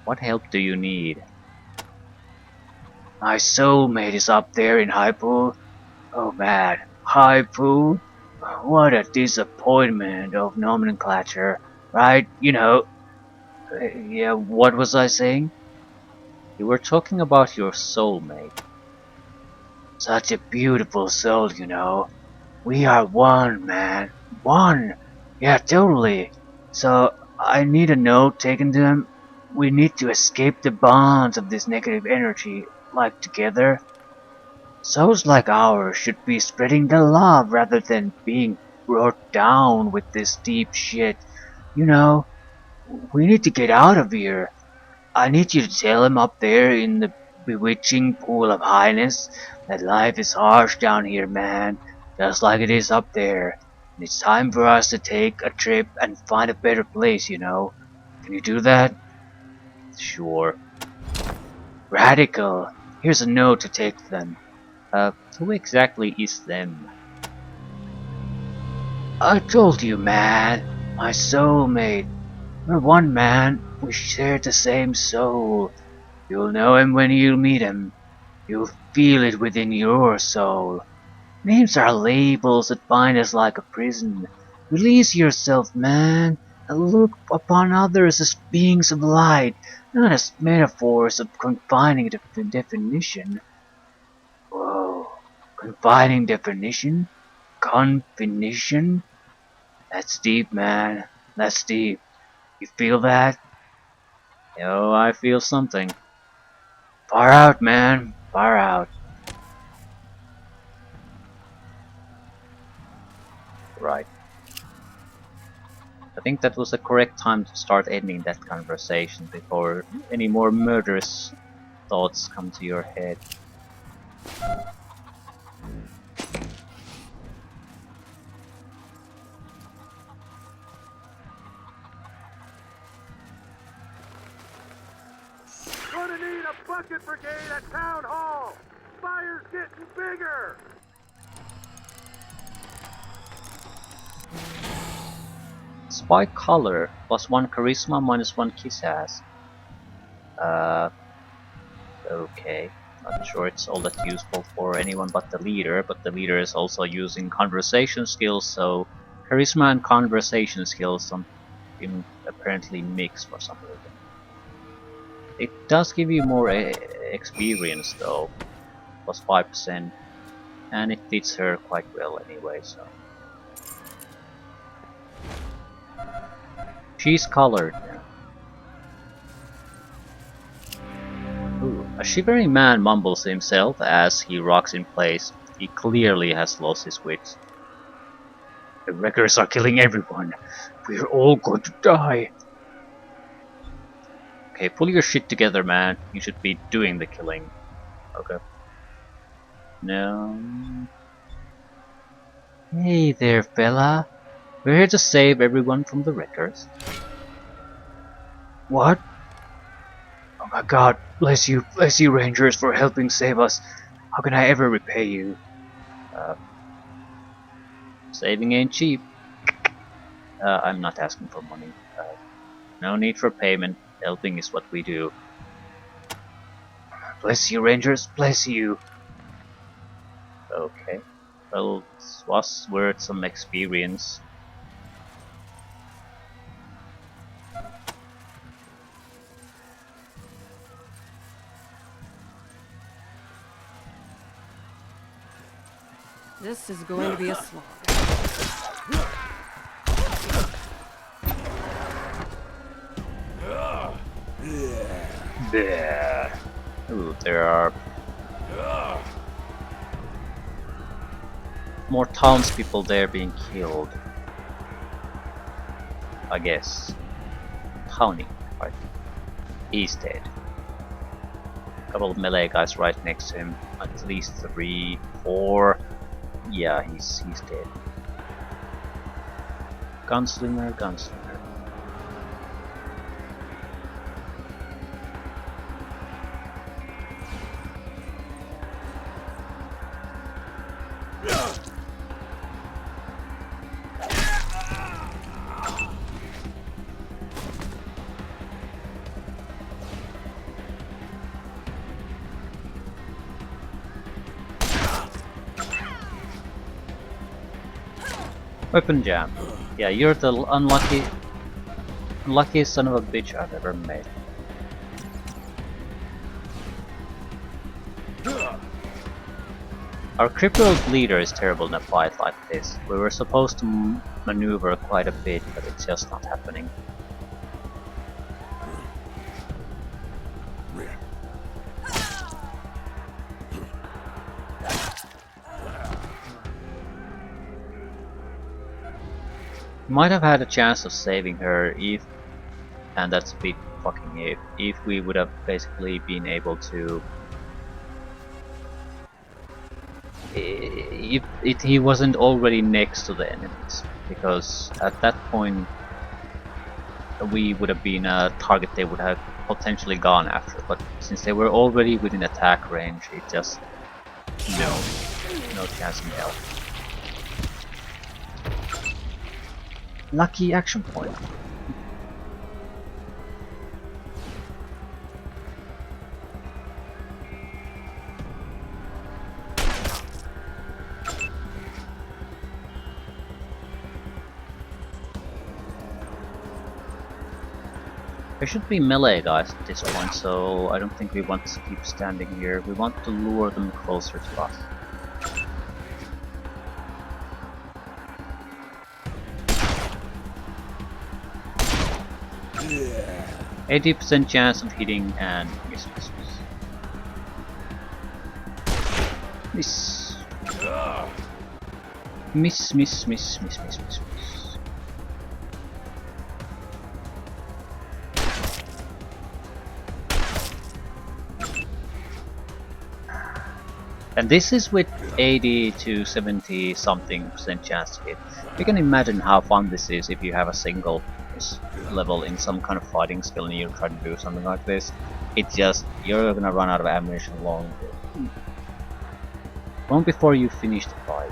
What help do you need? My soulmate is up there in Hypo. Oh man, Hypo? What a disappointment of nomenclature, right? Yeah, what was I saying? You were talking about your soulmate. Such a beautiful soul. We are one, man. One. Yeah, totally. So, I need a note taken to him. We need to escape the bonds of this negative energy, like together. Souls like ours should be spreading the love rather than being brought down with this deep shit. You know, we need to get out of here. I need you to tell him up there in the bewitching pool of highness that life is harsh down here, man, just like it is up there. And it's time for us to take a trip and find a better place. Can you do that? Sure. Radical. Here's a note to take to them. Who exactly is them? I told you, man. My soulmate. We're one, man. We share the same soul. You'll know him when you meet him. You'll feel it within your soul. Names are labels that bind us like a prison. Release yourself, man, and look upon others as beings of light, not as metaphors of confining definition. Whoa, confining definition? Confinition? That's deep, man. That's deep. You feel that? Oh, I feel something. Far out, man. Far out. Right. I think that was the correct time to start ending that conversation before any more murderous thoughts come to your head. Gonna need a bucket brigade at Town Hall. Fire's getting bigger. Spy color, +1 charisma, -1 kiss ass. Okay. Not sure it's all that useful for anyone but the leader, but the leader is also using conversation skills, so charisma and conversation skills don't even apparently mix for some reason. It does give you more experience though, +5%, and it fits her quite well anyway, so. She's colored now. Ooh, a shivering man mumbles to himself as he rocks in place. He clearly has lost his wits. The wreckers are killing everyone. We're all going to die. Okay, pull your shit together, man. You should be doing the killing. Okay. No. Hey there, fella. We're here to save everyone from the wreckers. What? Oh my god, bless you, Rangers, for helping save us. How can I ever repay you? Saving ain't cheap. I'm not asking for money. No need for payment. Helping is what we do. Bless you, Rangers, bless you. Okay. Well, this was worth some experience. This is going to be a slog. There. Ooh, there are more townspeople there being killed. I guess. Townie, right? He's dead. Couple of melee guys right next to him. At least 3, 4. Yeah, he's dead. Gunslinger. Weapon jam. Yeah, you're the unluckiest son of a bitch I've ever met. Our crippled leader is terrible in a fight like this. We were supposed to maneuver quite a bit, but it's just not happening. Might have had a chance of saving her if, and that's a bit fucking if we would have basically been able to, if he wasn't already next to the enemies, because at that point we would have been a target they would have potentially gone after, but since they were already within attack range, it just no chance in hell. Lucky action point. There should be melee guys at this point, so I don't think we want to keep standing here. We want to lure them closer to us. 80% chance of hitting and miss. Miss. And this is with 80 to 70 something % chance to hit. You can imagine how fun this is if you have a single level in some kind of fighting skill and you try to do something like this. It's just, you're gonna run out of ammunition long before you finish the fight.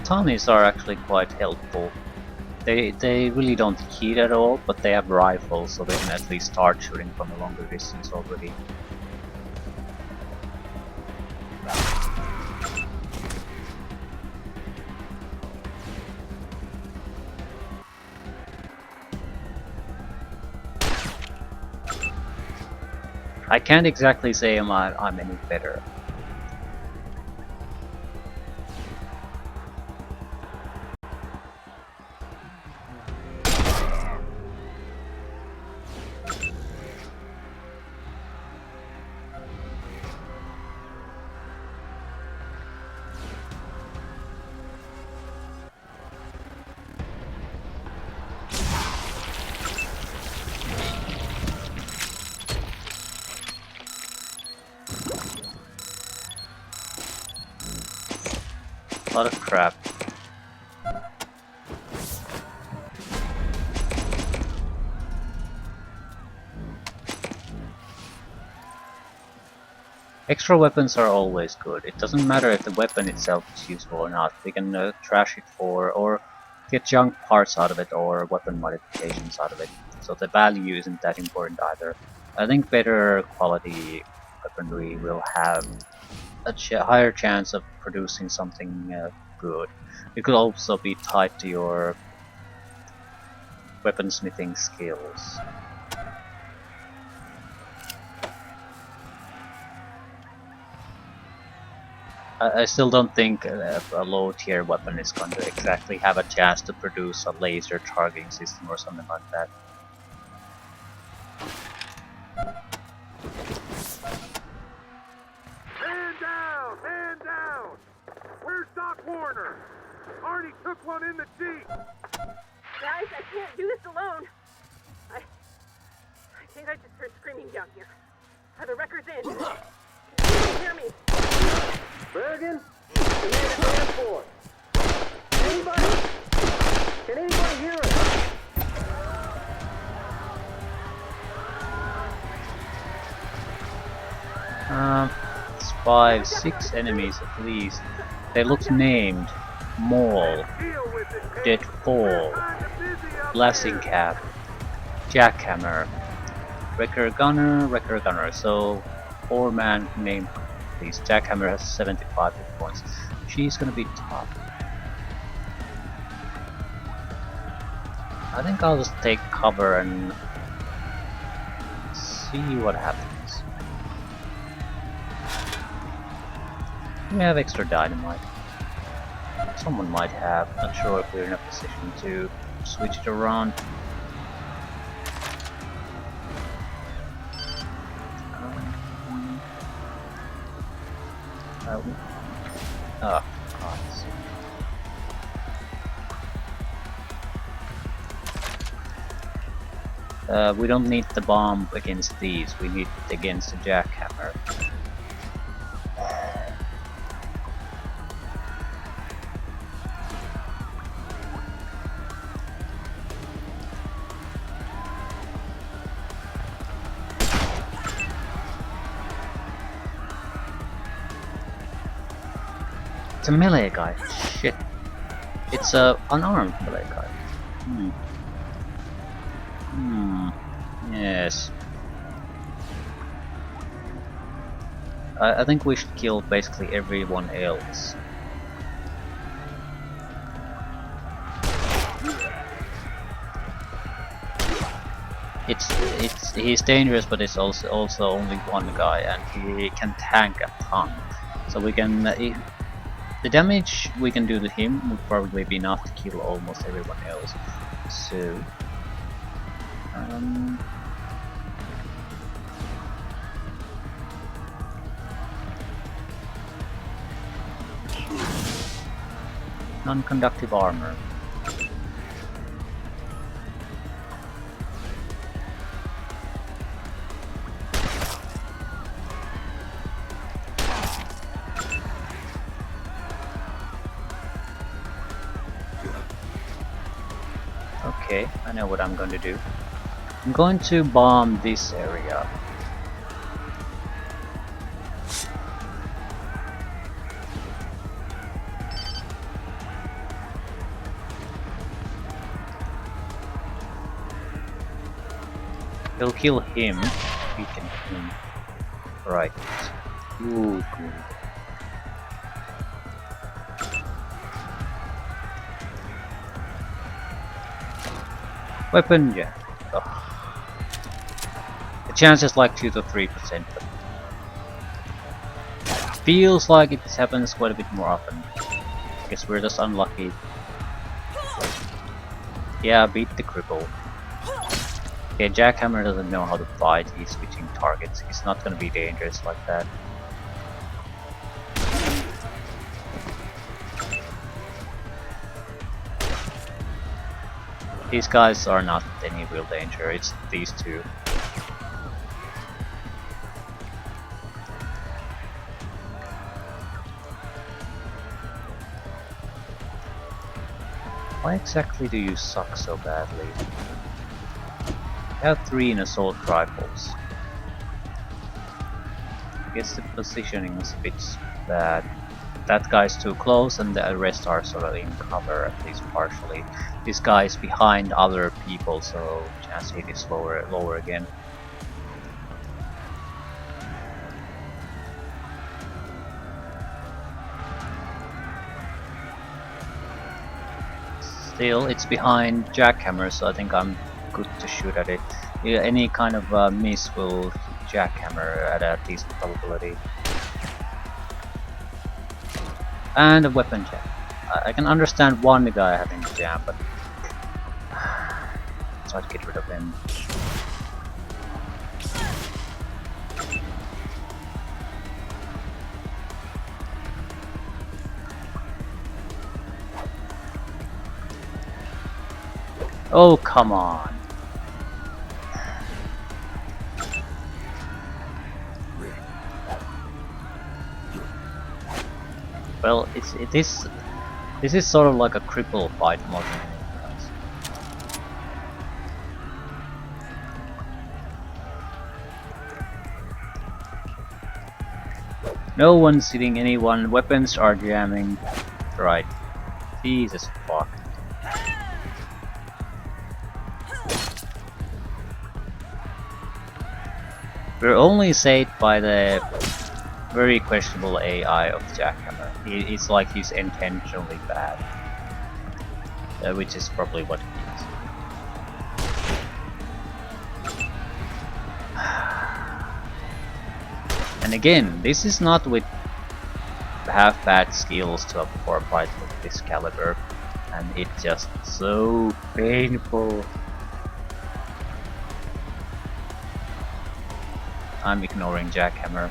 Tommies are actually quite helpful. They really don't hit at all, but they have rifles, so they can at least start shooting from a longer distance already. I can't exactly say I'm any better. A lot of crap. Extra weapons are always good. It doesn't matter if the weapon itself is useful or not. We can trash it for, or get junk parts out of it, or weapon modifications out of it. So the value isn't that important either. I think better quality weaponry will have a higher chance of producing something good. It could also be tied to your weaponsmithing skills. I still don't think a low tier weapon is going to exactly have a chance to produce a laser targeting system or something like that. Man down! Where's Doc Warner? Arnie took one in the Jeep! Guys, I can't do this alone. I think I just heard screaming down here. The wrecker's in. Can you hear me? Bergen? Commander Danforth. Anybody? Can anybody hear us? It's 5, 6 enemies at least. They look named. Maul, Deadfall, Blasting Cap, Jackhammer, Wrecker Gunner, so 4-man named please. Jackhammer has 75 hit points. She's gonna be tough. I think I'll just take cover and see what happens. We have extra dynamite. Someone might have, not sure if we're in a position to switch it around. We don't need the bomb against these, we need it against the jackhammer. It's a melee guy. Shit. It's a unarmed melee guy. Yes. I think we should kill basically everyone else. He's dangerous, but it's also only one guy, and he can tank a ton. So we can the damage we can do to him would probably be enough to kill almost everyone else. So non-conductive armor. Okay, I know what I'm going to do. I'm going to bomb this area. He'll kill him. We can kill him. Right. Ooh, good. Weapon, yeah. Oh. The chance is like 2 to 3%, but feels like it happens quite a bit more often. I guess we're just unlucky. Yeah, beat the cripple. Okay, Jackhammer doesn't know how to fight, he's switching targets. He's not gonna be dangerous like that. These guys are not any real danger, it's these two. Why exactly do you suck so badly? I have 3 in assault rifles. I guess the positioning is a bit bad. That guy's too close and the rest are sort of in cover, at least partially. This guy is behind other people, so chance hit is lower again. Still, it's behind Jackhammer, so I think I'm good to shoot at it. Yeah, any kind of miss will Jackhammer at a decent probability. And a weapon jam. I can understand one guy having a jam, but try to get rid of him. Oh, come on. Well, this is sort of like a cripple fight more than anything else. No one's hitting anyone, weapons are jamming. Right. Jesus fuck. We're only saved by the very questionable AI of Jackhammer. It's like he's intentionally bad. Which is probably what he is. And again, this is not with have bad skills to for a fight of this caliber, and it's just so painful. I'm ignoring Jackhammer.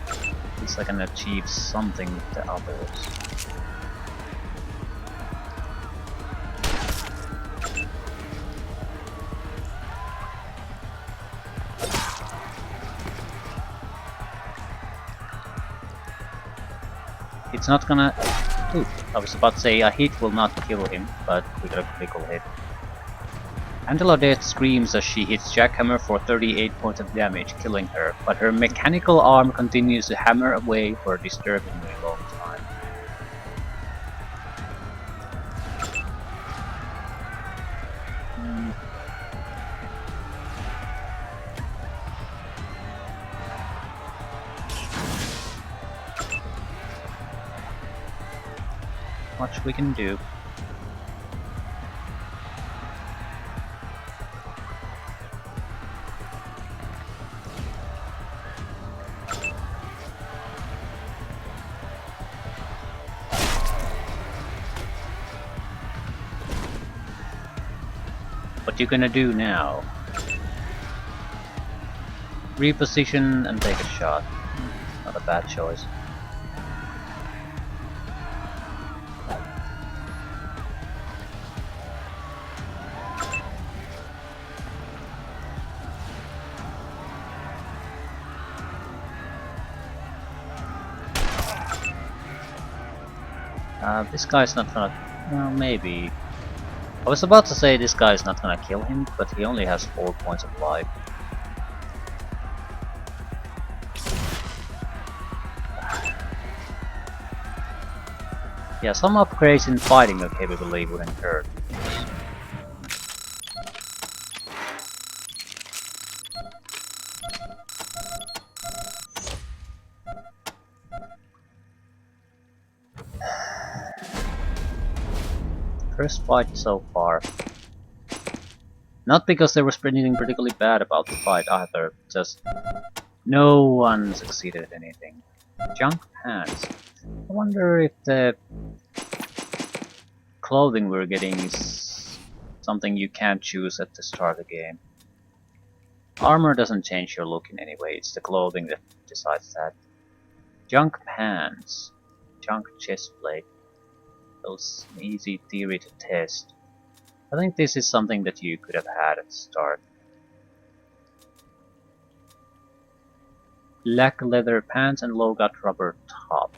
At least I can achieve something with the others. It's not gonna... Ooh, I was about to say a hit will not kill him, but we got a critical hit. Angela Death screams as she hits Jackhammer for 38 points of damage, killing her, but her mechanical arm continues to hammer away for a disturbingly long time. Much we can do. What you gonna do now? Reposition and take a shot. Not a bad choice. This guy's not gonna... well, maybe. I was about to say this guy's not gonna kill him, but he only has 4 points of life. Yeah, some upgrades in fighting your capability wouldn't hurt. First fight so far. Not because there was anything particularly bad about the fight either, just no one succeeded at anything. Junk pants. I wonder if the clothing we're getting is something you can't choose at the start of the game. Armor doesn't change your look in any way, it's the clothing that decides that. Junk pants. Junk chest plate. It's an easy theory to test. I think this is something that you could have had at the start. Black leather pants and low gut rubber top.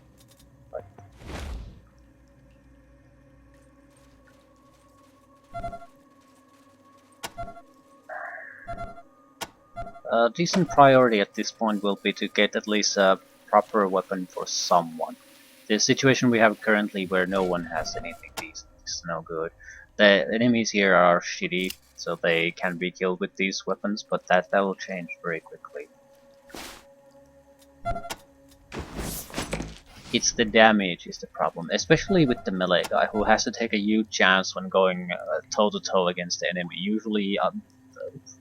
A decent priority at this point will be to get at least a proper weapon for someone. The situation we have currently where no one has anything decent is no good. The enemies here are shitty, so they can be killed with these weapons, but that will change very quickly. It's the damage is the problem, especially with the melee guy who has to take a huge chance when going toe to toe against the enemy, usually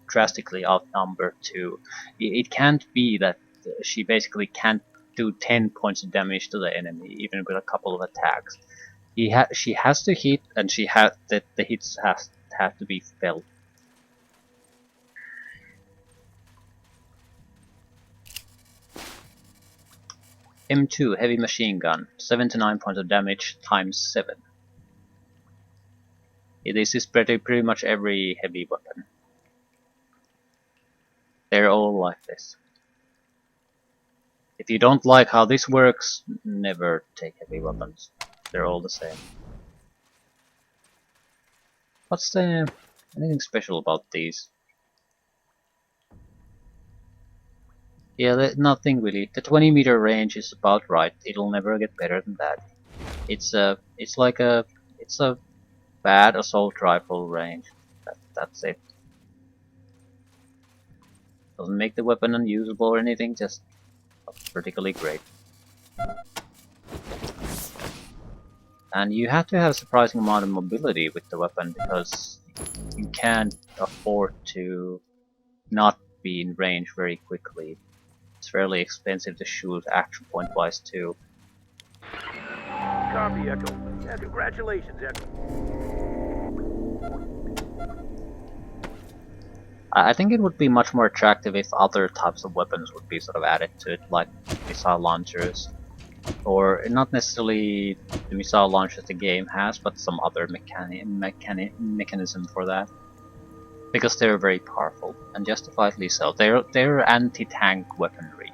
drastically outnumbered too. It can't be that she basically can't do 10 points of damage to the enemy, even with a couple of attacks. She has to hit, and the hits have to be felt. M2 heavy machine gun, 79 points of damage times 7. This is pretty much every heavy weapon. They're all like this. If you don't like how this works, never take heavy weapons. They're all the same. What's the anything special about these? Yeah, nothing really. The 20-meter range is about right. It'll never get better than that. It's a bad assault rifle range. That's it. Doesn't make the weapon unusable or anything, just not particularly great. And you have to have a surprising amount of mobility with the weapon because you can't afford to not be in range very quickly. It's fairly expensive to shoot action point wise too. Copy, Echo. Yeah, congratulations, Echo. I think it would be much more attractive if other types of weapons would be sort of added to it, like missile launchers. Or not necessarily the missile launchers the game has, but some other mechanism for that. Because they're very powerful, and justifiably so. They're anti-tank weaponry.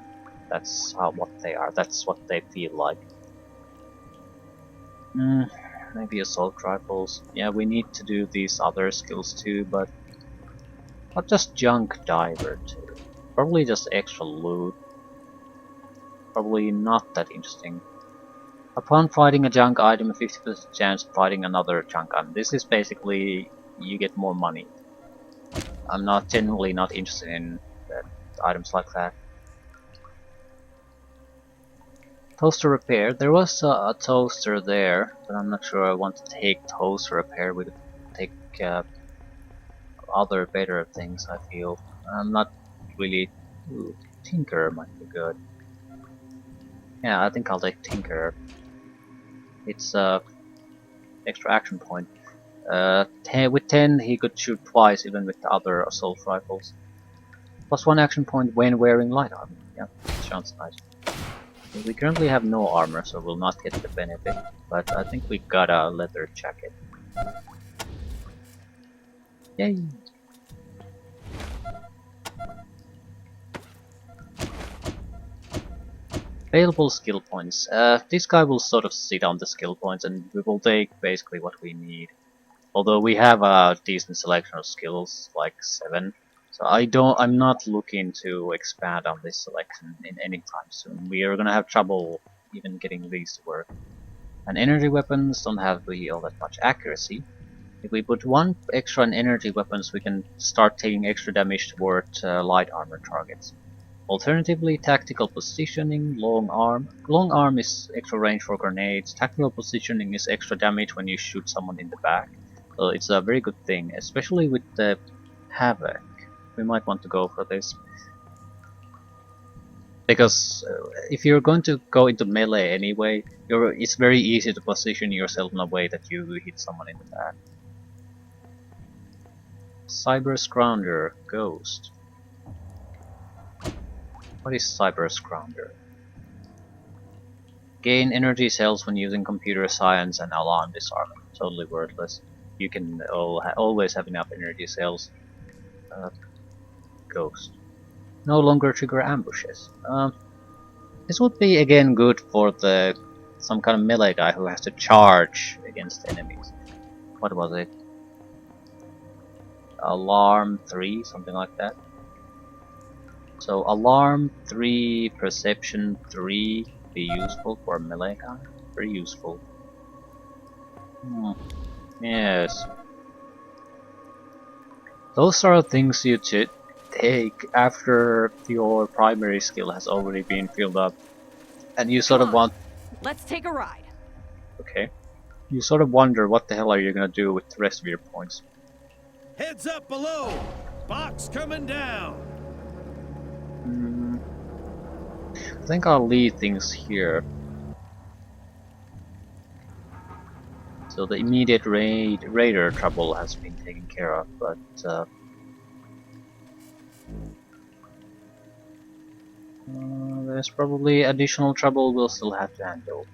That's what they are. That's what they feel like. Maybe assault rifles. Yeah, we need to do these other skills too, but not just junk diver too. Probably just extra loot. Probably not that interesting. Upon fighting a junk item, a 50% chance of fighting another junk item. This is basically you get more money. I'm not generally not interested in items like that. Toaster repair. There was a toaster there, but I'm not sure I want to take toaster repair. We could take other better things, I feel. I'm not really... Ooh, Tinker might be good. Yeah, I think I'll take Tinker. It's extra action point. With 10 he could shoot twice even with the other assault rifles. Plus 1 action point when wearing light armor. Yeah, sounds nice. We currently have no armor, so we'll not get the benefit, but I think we got a leather jacket. Yay! Available skill points. This guy will sort of sit on the skill points and we will take basically what we need. Although we have a decent selection of skills, like 7. So I'm not looking to expand on this selection in any time soon. We are gonna have trouble even getting these to work. And energy weapons don't have really all that much accuracy. If we put 1 extra on energy weapons, we can start taking extra damage toward light armor targets. Alternatively, tactical positioning, long arm. Long arm is extra range for grenades. Tactical positioning is extra damage when you shoot someone in the back. So it's a very good thing, especially with the Havoc. We might want to go for this. Because if you're going to go into melee anyway, it's very easy to position yourself in a way that you hit someone in the back. Cyber Scrounger Ghost. What is Cyber Scrounger? Gain energy cells when using computer science and alarm disarming. Totally worthless. You can always have enough energy cells. Ghost. No longer trigger ambushes. This would be again good for some kind of melee guy who has to charge against enemies. What was it? Alarm 3, something like that. So alarm 3, perception 3 be useful for a melee guy. Very useful. Yes. Those are things you should take after your primary skill has already been filled up. And you sort of want... Let's take a ride. Okay. You sort of wonder what the hell are you gonna do with the rest of your points. Heads up below! Box coming down! I think I'll leave things here. So the immediate raider trouble has been taken care of, but there's probably additional trouble we'll still have to handle.